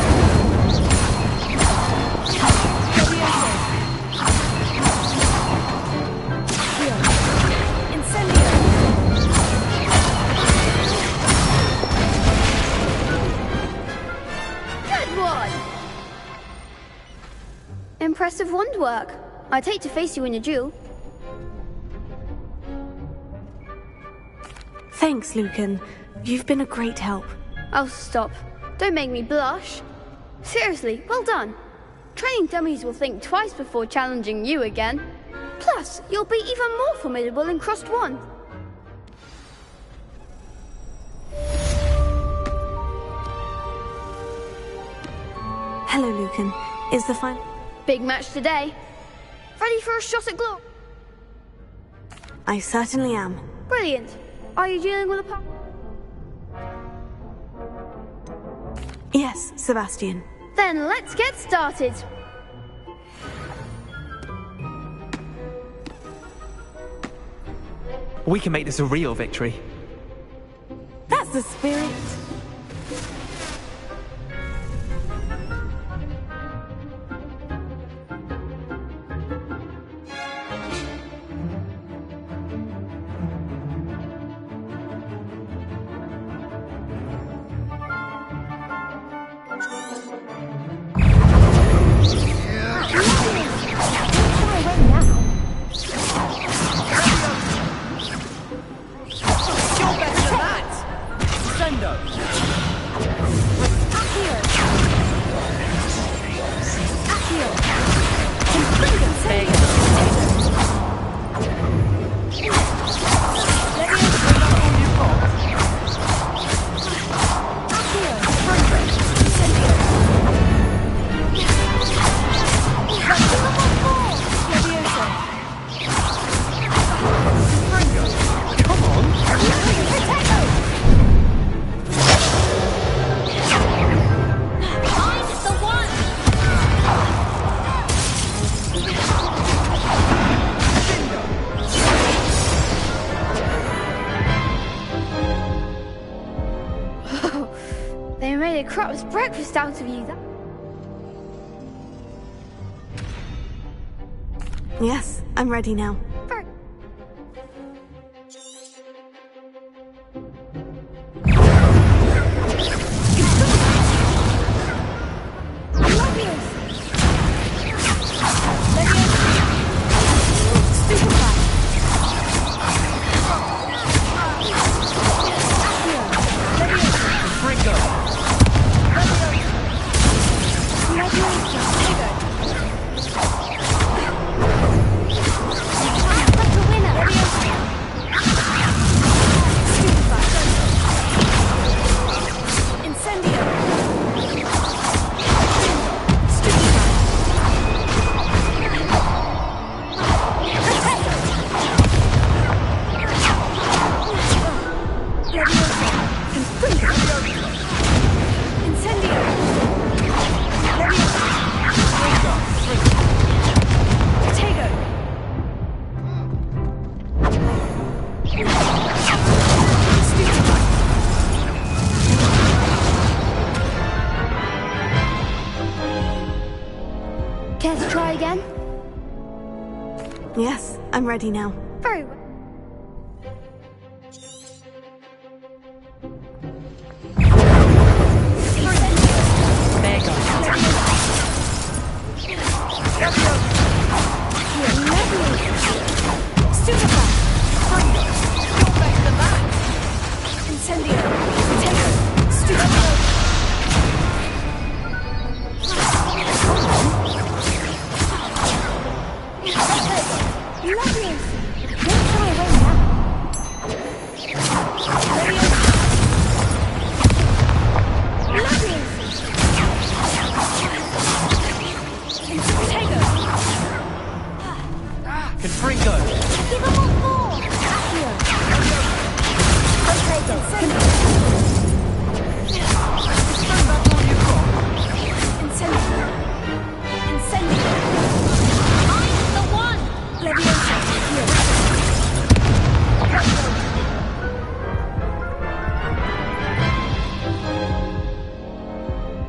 Speaker 9: impressive wand work. I'd hate to face you in a duel.
Speaker 2: Thanks, Lucan. You've been a great help.
Speaker 9: Oh, stop. Don't make me blush. Seriously, well done. Training dummies will think twice before challenging you again. Plus, you'll be even more formidable in Crossed Wand.
Speaker 2: Hello, Lucan. Is the final...
Speaker 9: Big match today. Ready for a shot at glory?
Speaker 2: I certainly am.
Speaker 9: Brilliant. Are you dealing with a...
Speaker 2: Yes, Sebastian.
Speaker 9: Then let's get started.
Speaker 4: We can make this a real victory.
Speaker 2: That's the spirit.
Speaker 9: Breakfast out of you.
Speaker 2: Yes, I'm ready now.
Speaker 9: Care to try again?
Speaker 2: Yes, I'm ready now.
Speaker 9: Very well.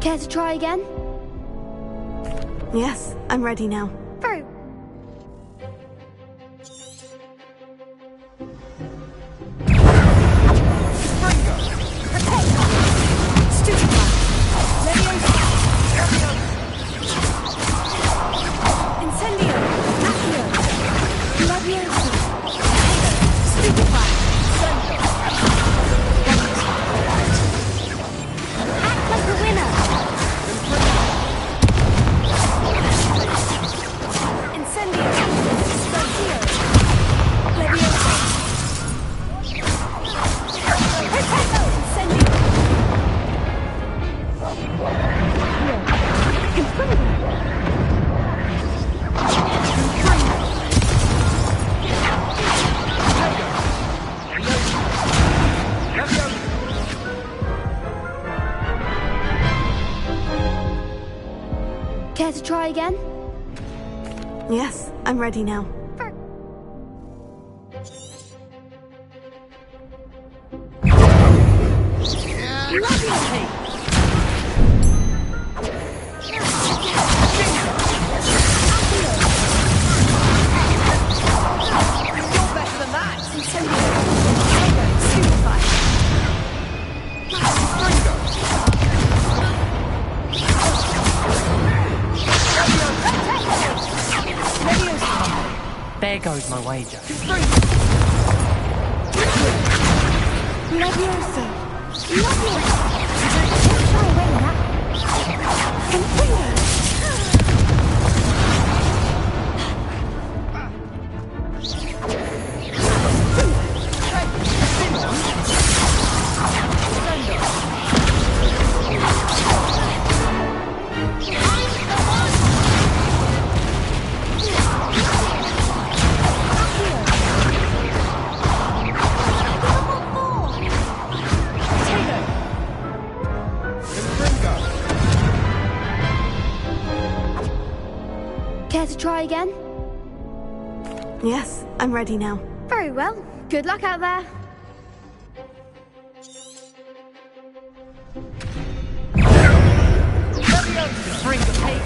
Speaker 9: Care to try again?
Speaker 2: Yes, I'm ready now.
Speaker 9: Very well. try again?
Speaker 2: Yes, I'm ready now.
Speaker 5: There goes my wager.
Speaker 15: Levioso! Levioso! Don't shy away now! Confringo!
Speaker 9: Care to try again?
Speaker 2: Yes, I'm ready now.
Speaker 9: Very well. Good luck out there.
Speaker 5: Bring the tape.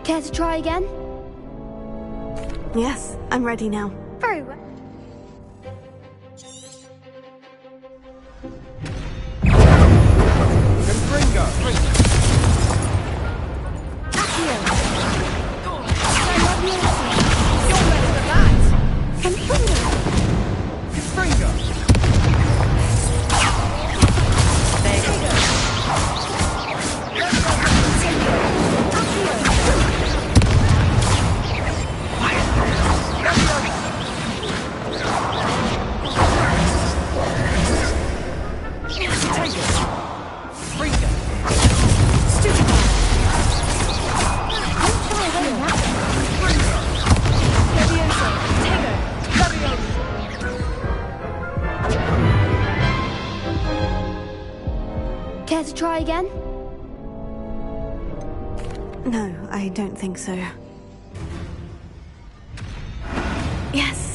Speaker 9: Care to try again?
Speaker 2: Yes, I'm ready now.
Speaker 9: Very well. Care to try again?
Speaker 2: No, I don't think so. Yes.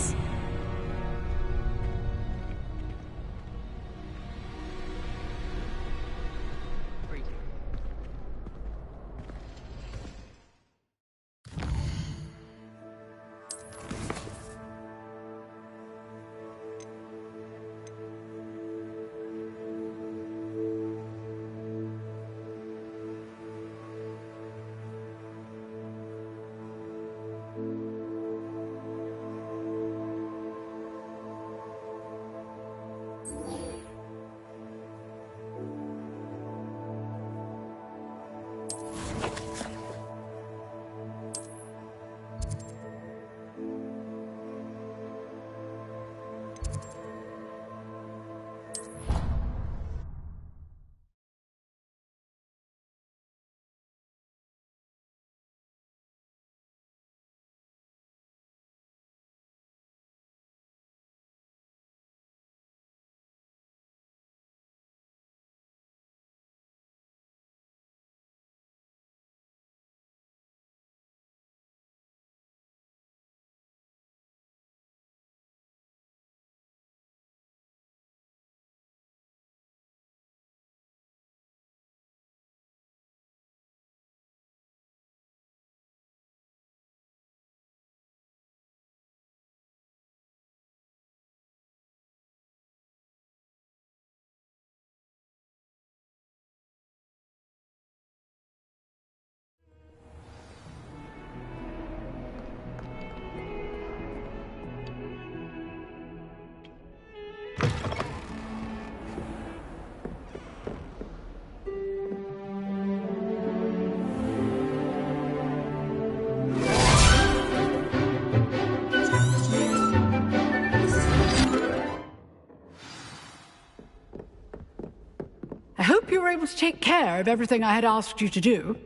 Speaker 6: hope you were able to take care of everything I had asked you to do.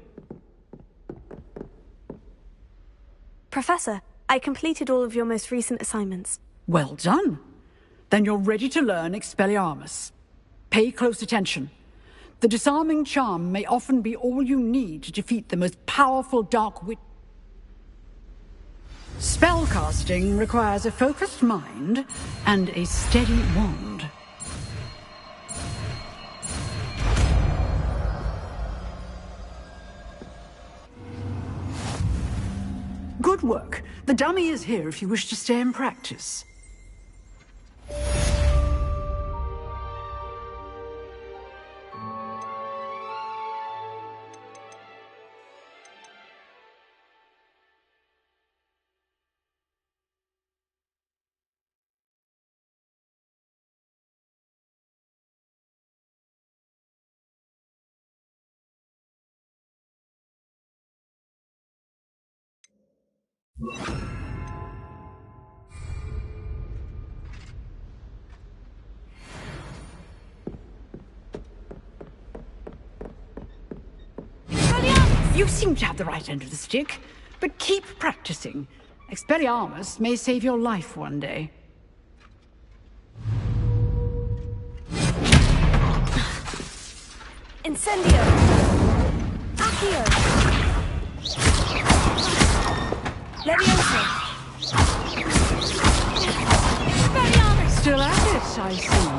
Speaker 2: Professor, I completed all of your most recent assignments.
Speaker 6: Well done. Then you're ready to learn Expelliarmus. Pay close attention. The disarming charm may often be all you need to defeat the most powerful dark witch. Spellcasting requires a focused mind and a steady wand. Good work. The dummy is here if you wish to stay and practice. You seem to have the right end of the stick, but keep practicing. Expelliarmus may save your life one day.
Speaker 2: Incendio! Accio! Leviosa! Expelliarmus!
Speaker 6: Still at it, I see.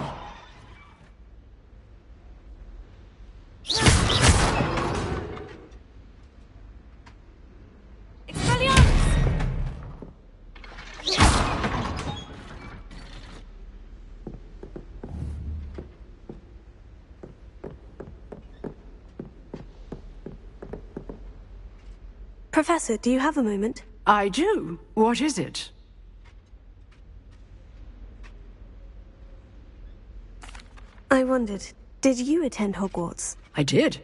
Speaker 2: Professor, do you have a moment?
Speaker 6: I do. What is it?
Speaker 2: I wondered, did you attend Hogwarts?
Speaker 6: I did.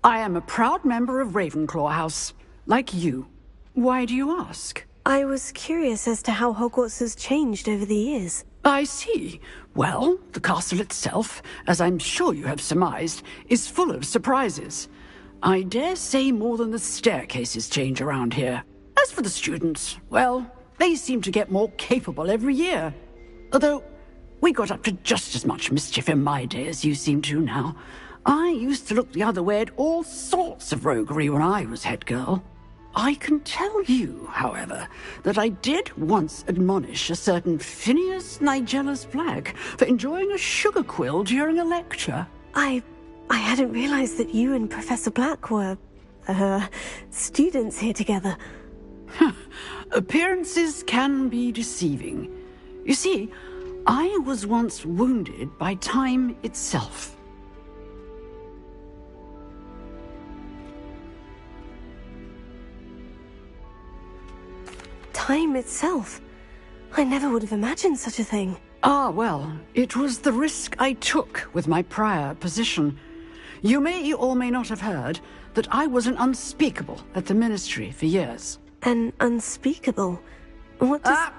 Speaker 6: I am a proud member of Ravenclaw House, like you. Why do you ask?
Speaker 2: I was curious as to how Hogwarts has changed over the years.
Speaker 6: I see. Well, the castle itself, as I'm sure you have surmised, is full of surprises. I dare say more than the staircases change around here. As for the students, well, they seem to get more capable every year. Although, we got up to just as much mischief in my day as you seem to now. I used to look the other way at all sorts of roguery when I was head girl. I can tell you, however, that I did once admonish a certain Phineas Nigellus Black for enjoying a sugar quill during a lecture.
Speaker 2: I hadn't realized that you and Professor Black were, students here together.
Speaker 6: Appearances can be deceiving. You see, I was once wounded by time itself.
Speaker 2: Time itself? I never would have imagined such a thing.
Speaker 6: Ah, well, it was the risk I took with my prior position. You may or may not have heard that I was an unspeakable at the Ministry for years.
Speaker 2: An unspeakable? What does...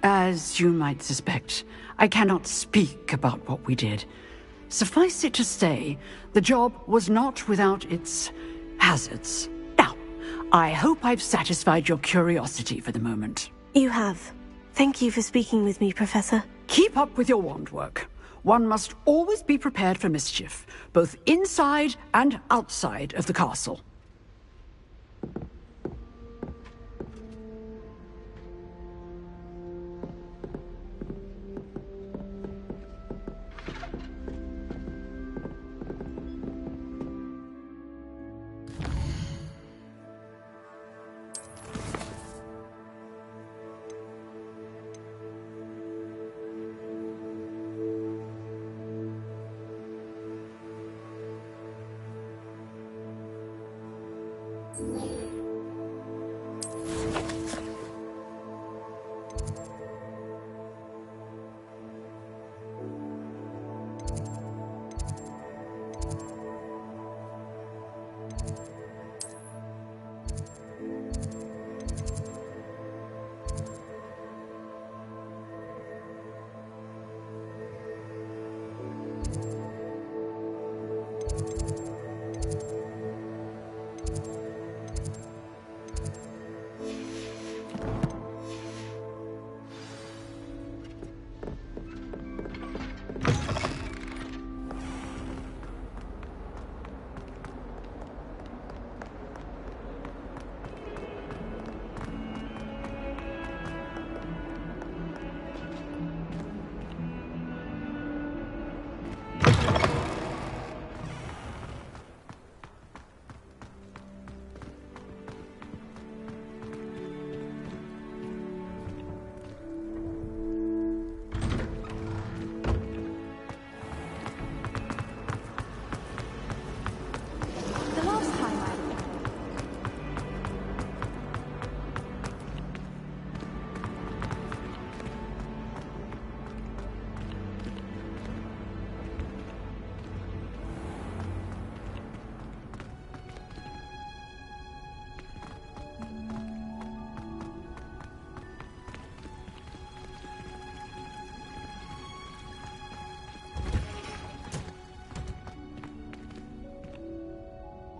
Speaker 6: As you might suspect, I cannot speak about what we did. Suffice it to say, the job was not without its hazards. Now, I hope I've satisfied your curiosity for the moment.
Speaker 2: You have. Thank you for speaking with me, Professor.
Speaker 6: Keep up with your wand work. One must always be prepared for mischief, both inside and outside of the castle.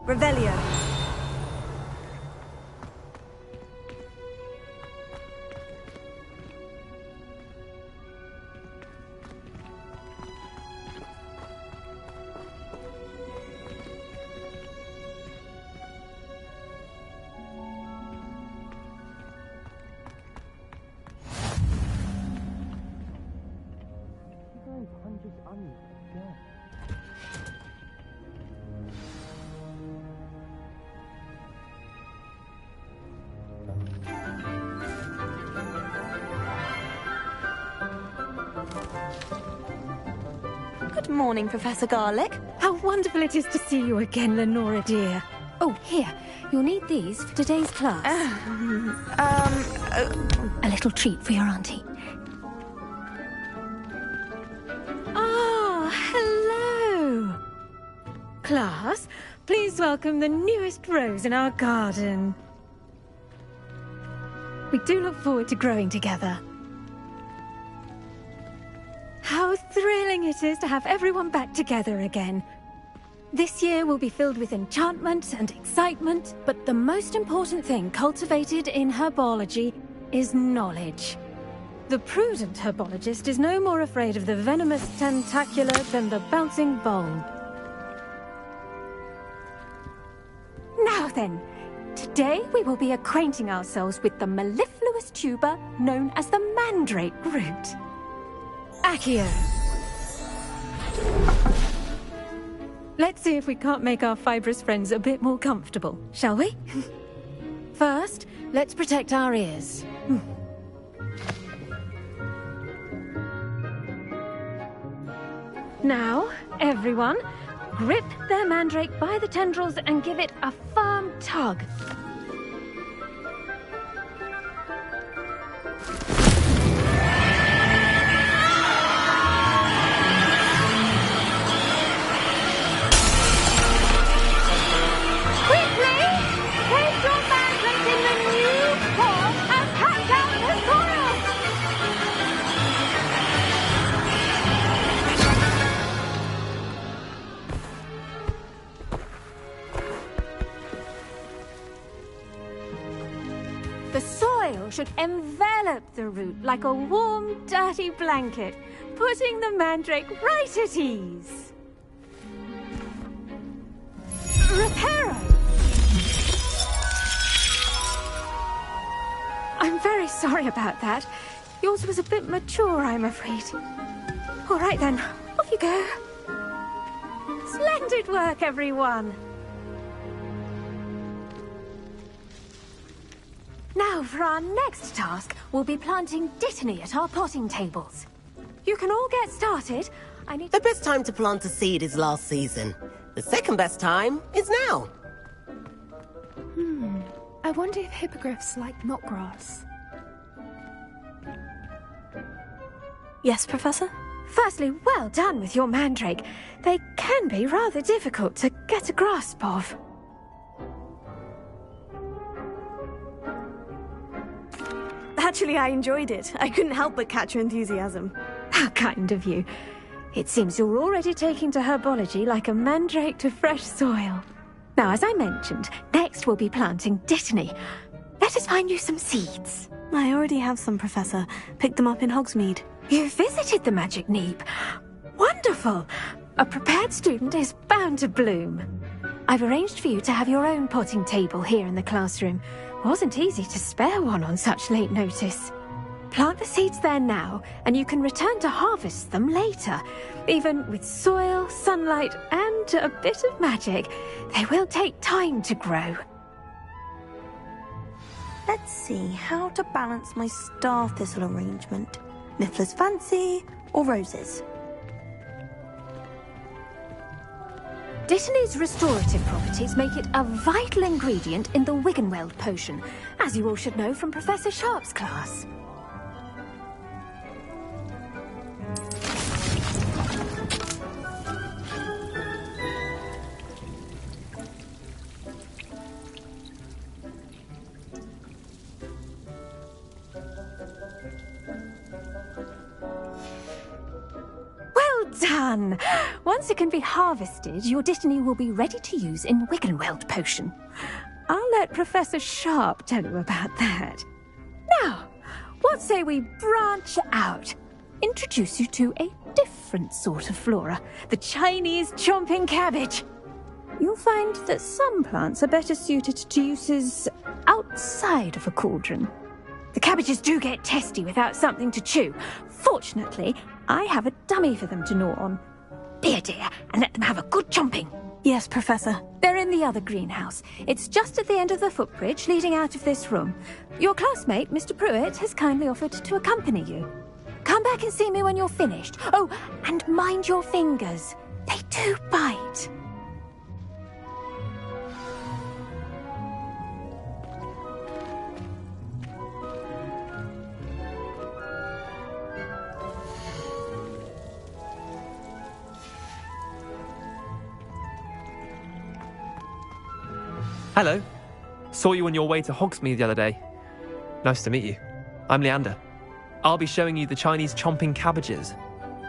Speaker 13: Revelio.
Speaker 2: Good morning, Professor Garlick.
Speaker 11: How wonderful it is to see you again, Lenora dear. Oh, here. You'll need these for today's class. A little treat for your auntie. Ah, hello. Class, please welcome the newest rose in our garden. We do look forward to growing together. How thrilling it is to have everyone back together again. This year will be filled with enchantment and excitement, but the most important thing cultivated in herbology is knowledge. The prudent herbologist is no more afraid of the venomous tentacula than the bouncing bulb. Now then, today we will be acquainting ourselves with the mellifluous tuber known as the mandrake root. Accio. Let's see if we can't make our fibrous friends a bit more comfortable, shall we? First, let's protect our ears. Now, everyone, grip their mandrake by the tendrils and give it a firm tug. Should envelop the root like a warm, dirty blanket, putting the mandrake right at ease. Reparo! I'm very sorry about that. Yours was a bit mature, I'm afraid. All right then, off you go. Splendid work, everyone. Now, for our next task, we'll be planting dittany at our potting tables. You can all get started.
Speaker 22: The best time to plant a seed is last season. The second best time is now.
Speaker 10: I wonder if hippogriffs like knotgrass.
Speaker 2: Yes, Professor?
Speaker 11: Firstly, well done with your mandrake. They can be rather difficult to get a grasp of.
Speaker 1: Actually, I enjoyed it. I couldn't help but catch your enthusiasm.
Speaker 11: How kind of you. It seems you're already taking to herbology like a mandrake to fresh soil. Now, as I mentioned, next we'll be planting dittany. Let us find you some seeds.
Speaker 2: I already have some, Professor. Picked them up in Hogsmeade.
Speaker 11: You visited the Magic Neep. Wonderful! A prepared student is bound to bloom. I've arranged for you to have your own potting table here in the classroom. Wasn't easy to spare one on such late notice. Plant the seeds there now, and you can return to harvest them later. Even with soil, sunlight, and a bit of magic, they will take time to grow.
Speaker 2: Let's see how to balance my star thistle arrangement. Niffler's Fancy or roses?
Speaker 11: Dittany's restorative properties make it a vital ingredient in the Wiggenweld potion, as you all should know from Professor Sharp's class. Well done! done. Once it can be harvested, your Dittany will be ready to use in Wiggenweld potion. I'll let Professor Sharp tell you about that. Now, what say we branch out? Introduce you to a different sort of flora, the Chinese chomping cabbage. You'll find that some plants are better suited to uses outside of a cauldron. The cabbages do get testy without something to chew. Fortunately, I have a dummy for them to gnaw on. Be a dear and let them have a good chomping.
Speaker 2: Yes, Professor.
Speaker 11: They're in the other greenhouse. It's just at the end of the footbridge leading out of this room. Your classmate, Mr. Pruitt, has kindly offered to accompany you. Come back and see me when you're finished. Oh, and mind your fingers. They do bite.
Speaker 4: Hello. Saw you on your way to Hogsmeade the other day. Nice to meet you. I'm Leander. I'll be showing you the Chinese chomping cabbages.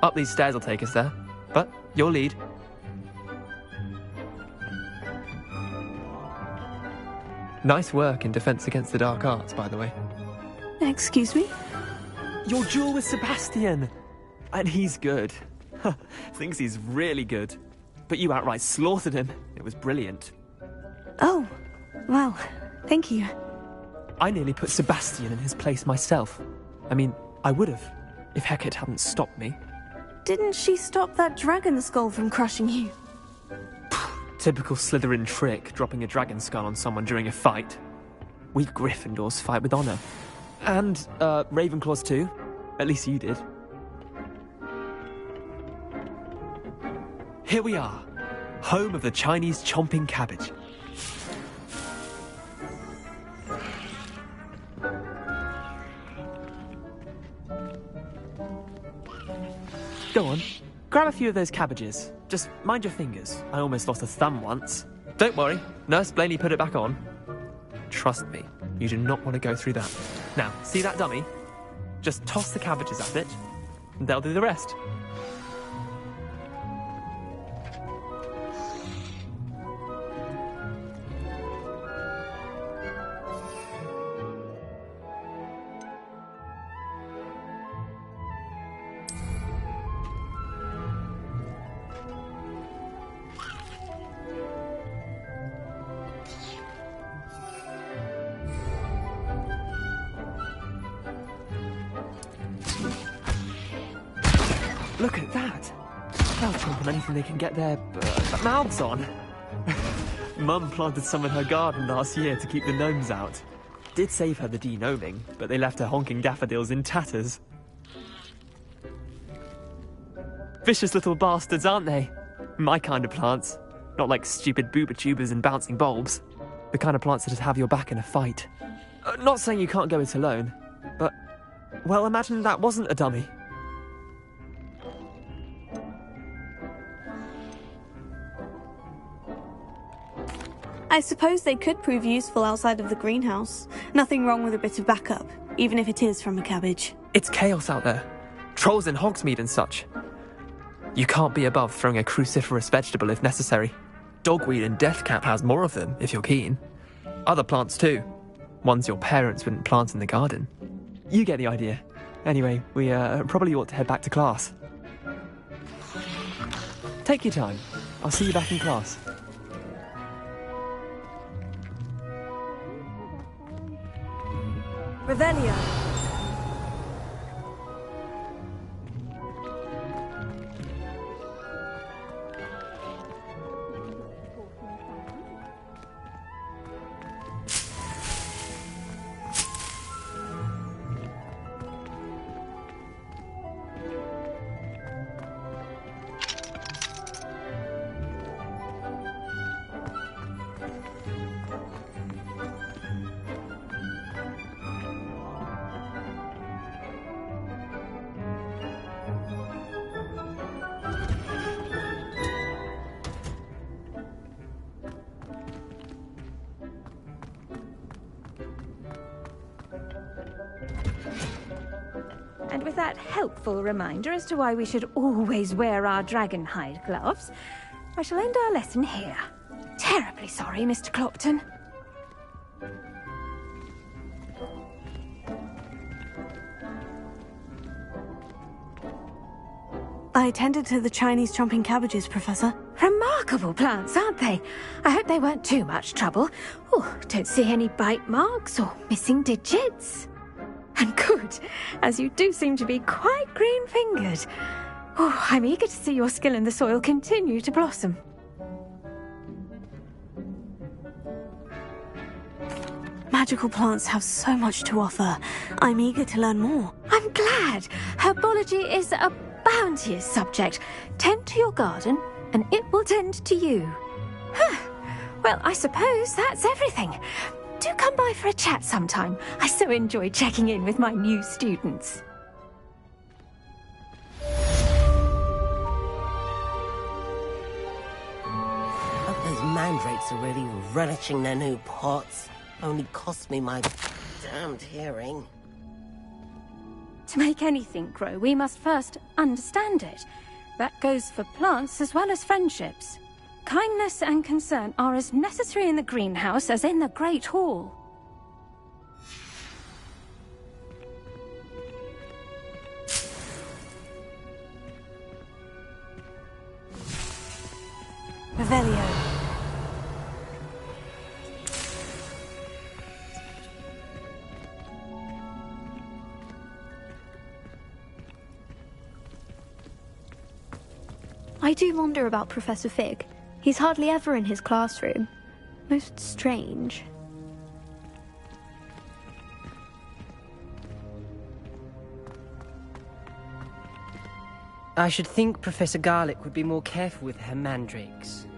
Speaker 4: Up these stairs will take us there, but you'll lead. Nice work in Defense Against the Dark Arts, by the way.
Speaker 2: Excuse me?
Speaker 4: Your duel with Sebastian! And he's good. Thinks he's really good. But you outright slaughtered him. It was brilliant.
Speaker 2: Oh, well, thank you.
Speaker 4: I nearly put Sebastian in his place myself. I mean, I would have, if Hecat hadn't stopped me.
Speaker 2: Didn't she stop that dragon skull from crushing you?
Speaker 4: Typical Slytherin trick, dropping a dragon skull on someone during a fight. We Gryffindors fight with honour. And, Ravenclaws too. At least you did. Here we are, home of the Chinese chomping cabbage. Go on, grab a few of those cabbages. Just mind your fingers. I almost lost a thumb once. Don't worry, Nurse Blaney put it back on. Trust me, you do not want to go through that. Now, see that dummy? Just toss the cabbages at it, and they'll do the rest. Look at that! They'll chomp on anything they can get their mouths on. Mum planted some in her garden last year to keep the gnomes out. Did save her the de-gnoming, but they left her honking daffodils in tatters. Vicious little bastards, aren't they? My kind of plants. Not like stupid booba tubers and bouncing bulbs. The kind of plants that'd have your back in a fight. Not saying you can't go it alone, but, well, imagine that wasn't a dummy.
Speaker 2: I suppose they could prove useful outside of the greenhouse. Nothing wrong with a bit of backup, even if it is from a cabbage.
Speaker 4: It's chaos out there. Trolls in Hogsmeade and such. You can't be above throwing a cruciferous vegetable if necessary. Dogweed and deathcap has more of them, if you're keen. Other plants too. Ones your parents wouldn't plant in the garden. You get the idea. Anyway, we probably ought to head back to class. Take your time. I'll see you back in class.
Speaker 2: Revelio.
Speaker 11: And with that helpful reminder as to why we should always wear our dragon hide gloves, I shall end our lesson here. Terribly sorry, Mr. Clopton.
Speaker 2: I attended to the Chinese chomping cabbages, Professor.
Speaker 11: Remarkable plants, aren't they? I hope they weren't too much trouble. Oh, don't see any bite marks or missing digits. And good, as you do seem to be quite green-fingered. Oh, I'm eager to see your skill in the soil continue to blossom.
Speaker 2: Magical plants have so much to offer. I'm eager to learn more.
Speaker 11: I'm glad. Herbology is a bounteous subject. Tend to your garden, and it will tend to you. Huh. Well, I suppose that's everything. Do come by for a chat sometime. I so enjoy checking in with my new students.
Speaker 22: Hope those mandrakes are really relishing their new pots. Only cost me my damned hearing.
Speaker 11: To make anything grow, we must first understand it. That goes for plants as well as friendships. Kindness and concern are as necessary in the greenhouse as in the Great Hall.
Speaker 2: Revelio.
Speaker 14: I do wonder about Professor Fig. He's hardly ever in his classroom. Most strange.
Speaker 18: I should think Professor Garlick would be more careful with her mandrakes.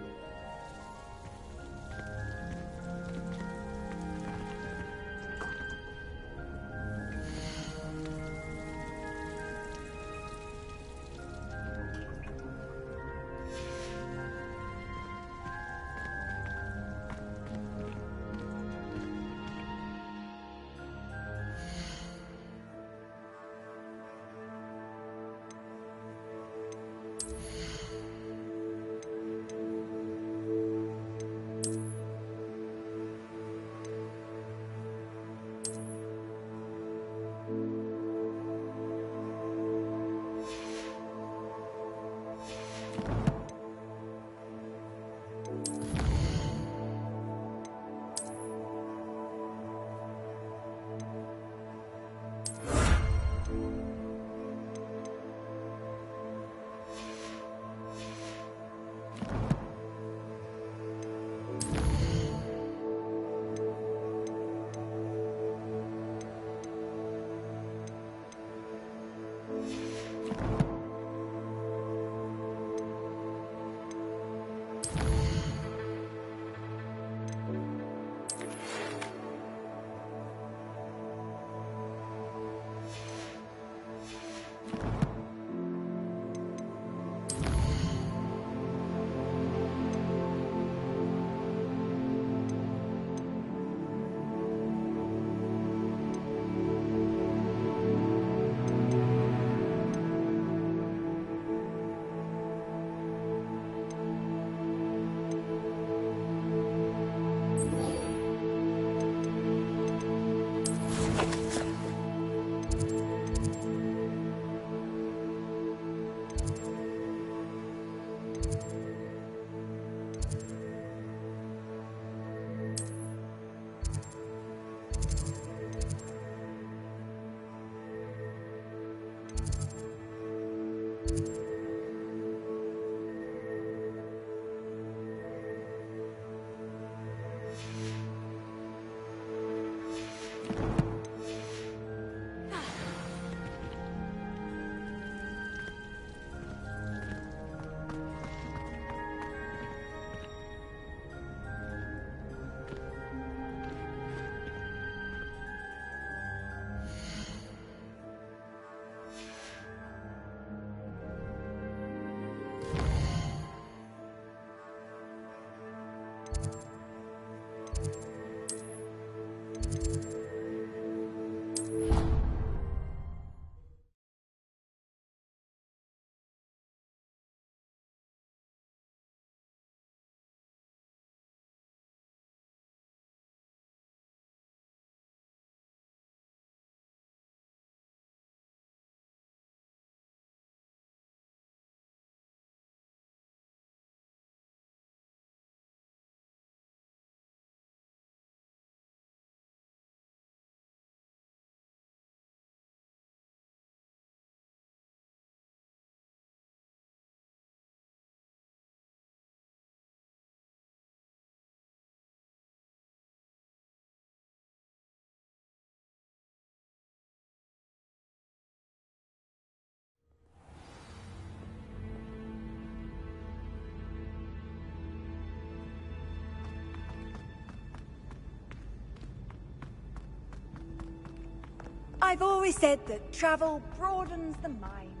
Speaker 13: I've always said that travel broadens the mind.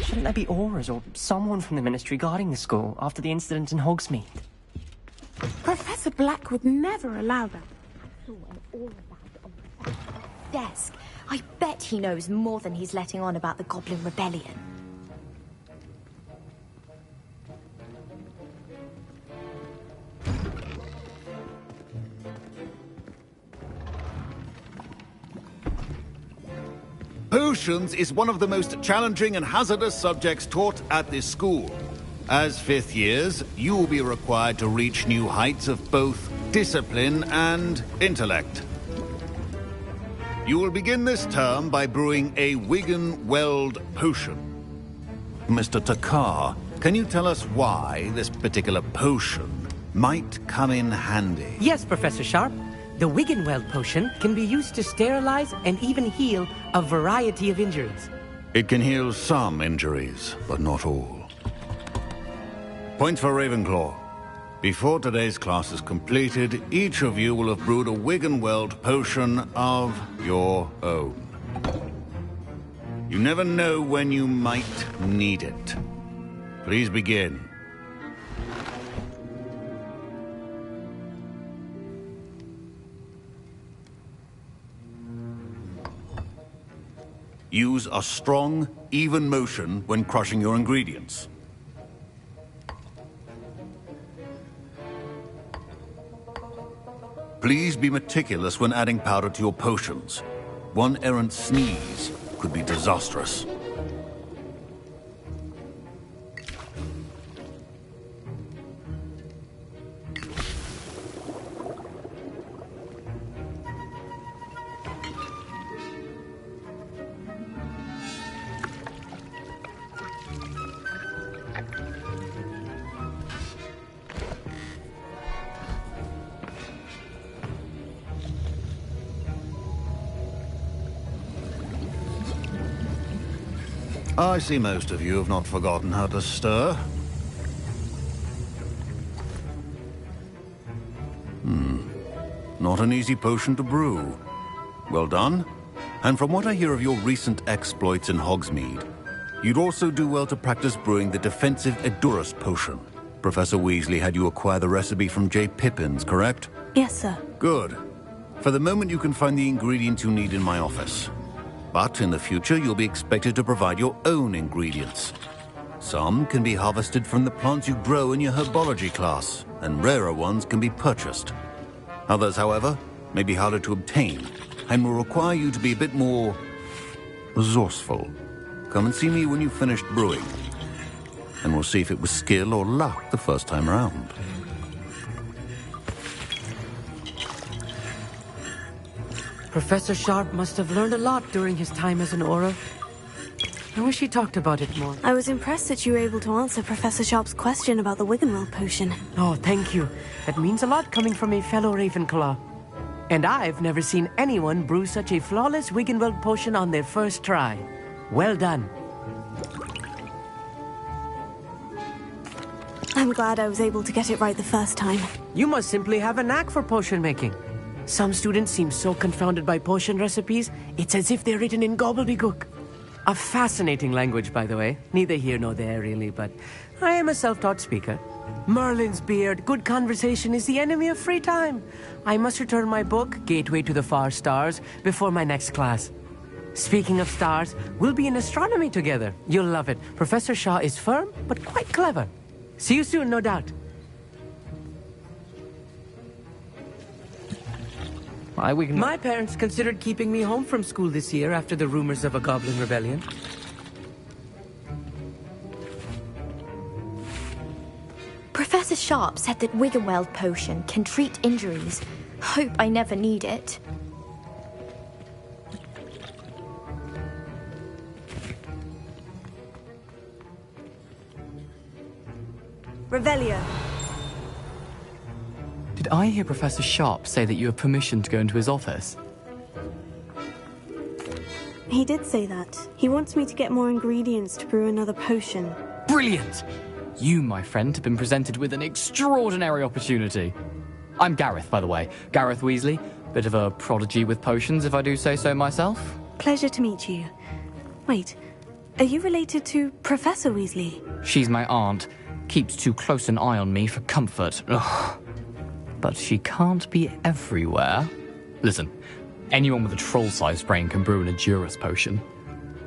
Speaker 18: Shouldn't there be Aurors or someone from the Ministry guarding the school after the incident in Hogsmeade?
Speaker 10: Professor Black would never allow that.
Speaker 11: I saw an aura bag on Professor Black's desk. I bet he knows more than he's letting on about the Goblin Rebellion.
Speaker 17: Potions is one of the most challenging and hazardous subjects taught at this school. As fifth years, you will be required to reach new heights of both discipline and intellect. You will begin this term by brewing a Wiggenweld potion. Mr. Takar, can you tell us why this particular potion might come in handy?
Speaker 8: Yes, Professor Sharp. The Wiggenweld potion can be used to sterilize and even heal a variety of injuries.
Speaker 17: It can heal some injuries, but not all. Points for Ravenclaw. Before today's class is completed, each of you will have brewed a Wiggenweld potion of your own. You never know when you might need it. Please begin. Use a strong, even motion when crushing your ingredients. Please be meticulous when adding powder to your potions. One errant sneeze could be disastrous. I see most of you have not forgotten how to stir. Not an easy potion to brew. Well done. And from what I hear of your recent exploits in Hogsmeade, you'd also do well to practice brewing the defensive Edurus potion. Professor Weasley had you acquire the recipe from J. Pippins, correct?
Speaker 2: Yes, sir.
Speaker 17: Good. For the moment, you can find the ingredients you need in my office. But in the future, you'll be expected to provide your own ingredients. Some can be harvested from the plants you grow in your herbology class, and rarer ones can be purchased. Others, however, may be harder to obtain, and will require you to be a bit more resourceful. Come and see me when you've finished brewing, and we'll see if it was skill or luck the first time around.
Speaker 8: Professor Sharp must have learned a lot during his time as an Auror. I wish he talked about it more.
Speaker 2: I was impressed that you were able to answer Professor Sharp's question about the Wiggenweld potion.
Speaker 8: Oh, thank you. That means a lot coming from a fellow Ravenclaw. And I've never seen anyone brew such a flawless Wiggenweld potion on their first try. Well done.
Speaker 2: I'm glad I was able to get it right the first time.
Speaker 8: You must simply have a knack for potion making. Some students seem so confounded by potion recipes, it's as if they're written in gobbledygook. A fascinating language, by the way. Neither here nor there, really, but I am a self-taught speaker. Merlin's beard, good conversation is the enemy of free time. I must return my book, Gateway to the Far Stars, before my next class. Speaking of stars, we'll be in astronomy together. You'll love it. Professor Shaw is firm, but quite clever. See you soon, no doubt. My parents considered keeping me home from school this year after the rumors of a Goblin Rebellion.
Speaker 11: Professor Sharp said that Wiggenweld potion can treat injuries. Hope I never need it.
Speaker 13: Revelio.
Speaker 16: Did I hear Professor Sharp say that you have permission to go into his office?
Speaker 2: He did say that. He wants me to get more ingredients to brew another potion.
Speaker 16: Brilliant! You, my friend, have been presented with an extraordinary opportunity. I'm Gareth, by the way. Gareth Weasley. Bit of a prodigy with potions, if I do say so myself.
Speaker 2: Pleasure to meet you. Wait, are you related to Professor Weasley?
Speaker 16: She's my aunt. Keeps too close an eye on me for comfort. Ugh. But she can't be everywhere. Listen, anyone with a troll-sized brain can brew an Edurus potion.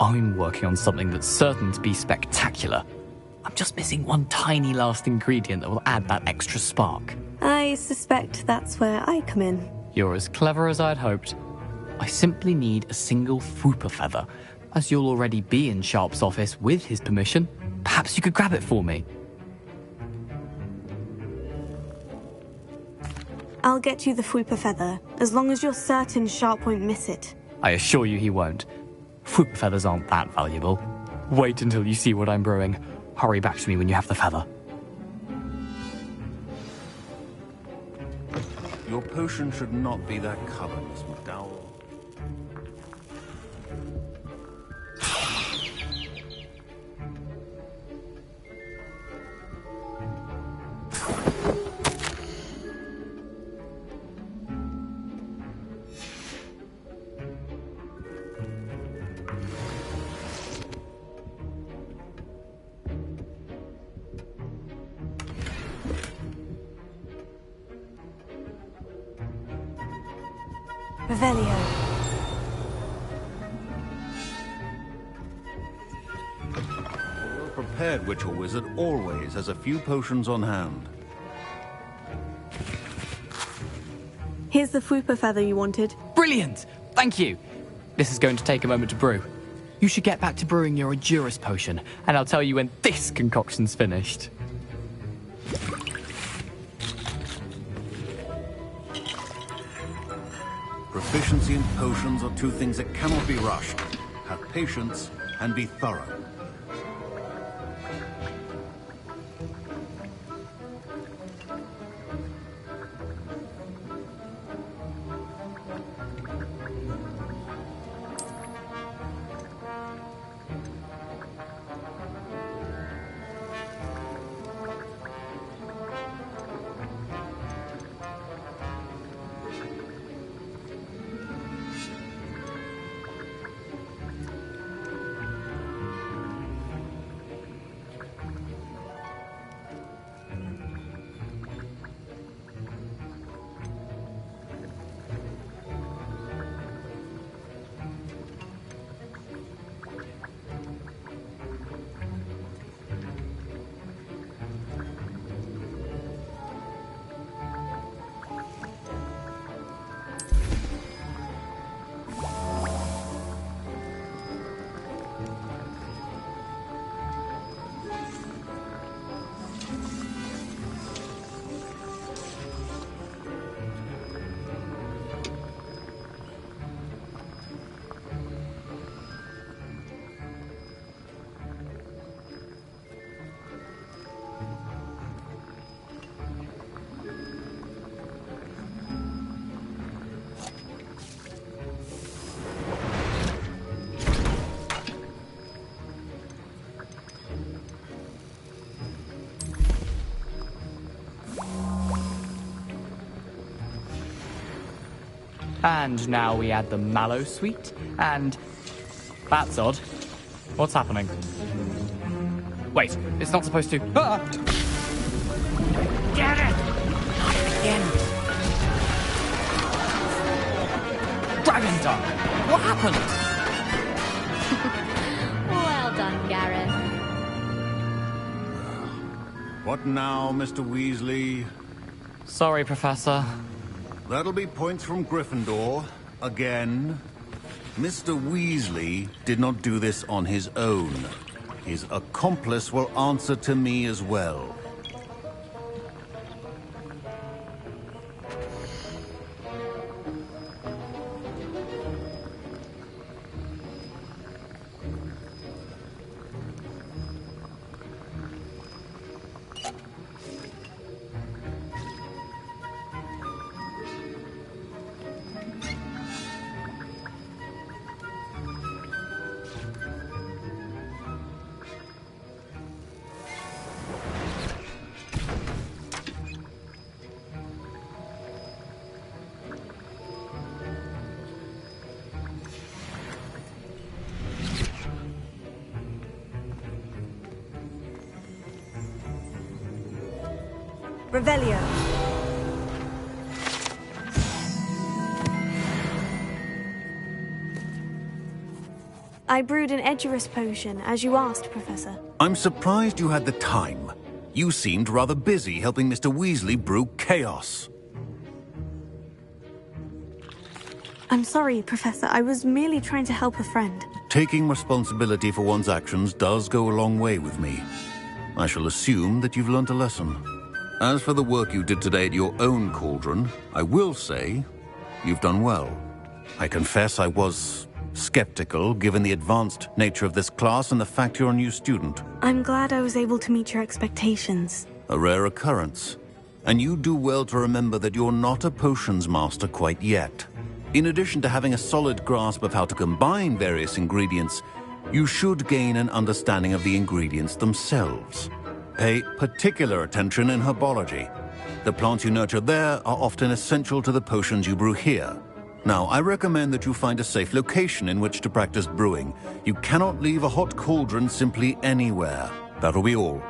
Speaker 16: I'm working on something that's certain to be spectacular. I'm just missing one tiny last ingredient that will add that extra spark.
Speaker 2: I suspect that's where I come in.
Speaker 16: You're as clever as I'd hoped. I simply need a single Fwooper feather. As you'll already be in Sharp's office with his permission, perhaps you could grab it for me.
Speaker 2: I'll get you the Fwooper feather, as long as you're certain Sharp won't miss it.
Speaker 16: I assure you he won't. Fwooper feathers aren't that valuable. Wait until you see what I'm brewing. Hurry back to me when you have the feather.
Speaker 17: Your potion should not be that covered, Miss McDowell.
Speaker 2: Revelio.
Speaker 17: A well-prepared witch or wizard always has a few potions on hand.
Speaker 2: Here's the Fwooper feather you wanted.
Speaker 16: Brilliant! Thank you! This is going to take a moment to brew. You should get back to brewing your Edurus potion, and I'll tell you when this concoction's finished.
Speaker 17: Proficiency and potions are two things that cannot be rushed. Have patience and be thorough.
Speaker 16: And now we add the mallow sweet, and... That's odd. What's happening? Wait, it's not supposed to... Ah!
Speaker 22: Get it! Not again.
Speaker 16: Dragon Dunk! What happened?
Speaker 19: Well done, Gareth.
Speaker 17: What now, Mr. Weasley?
Speaker 16: Sorry, Professor.
Speaker 17: That'll be points from Gryffindor. Again. Mr. Weasley did not do this on his own. His accomplice will answer to me as well.
Speaker 13: Revelio.
Speaker 2: I brewed an Edurus potion, as you asked, Professor.
Speaker 17: I'm surprised you had the time. You seemed rather busy helping Mr. Weasley brew chaos.
Speaker 2: I'm sorry, Professor. I was merely trying to help a friend.
Speaker 17: Taking responsibility for one's actions does go a long way with me. I shall assume that you've learnt a lesson. As for the work you did today at your own cauldron, I will say you've done well. I confess I was skeptical, given the advanced nature of this class and the fact you're a new student.
Speaker 2: I'm glad I was able to meet your expectations.
Speaker 17: A rare occurrence. And you do well to remember that you're not a potions master quite yet. In addition to having a solid grasp of how to combine various ingredients, you should gain an understanding of the ingredients themselves. Pay particular attention in herbology. The plants you nurture there are often essential to the potions you brew here. Now, I recommend that you find a safe location in which to practice brewing. You cannot leave a hot cauldron simply anywhere. That'll be all.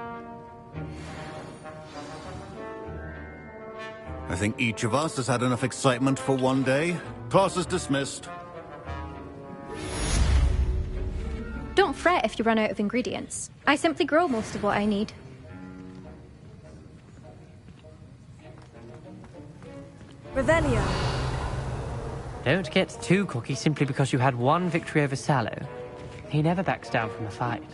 Speaker 17: I think each of us has had enough excitement for one day. Class is dismissed.
Speaker 7: Don't fret if you run out of ingredients. I simply grow most of what I need.
Speaker 13: Revelio.
Speaker 5: Don't get too cocky simply because you had one victory over Sallow. He never backs down from a fight.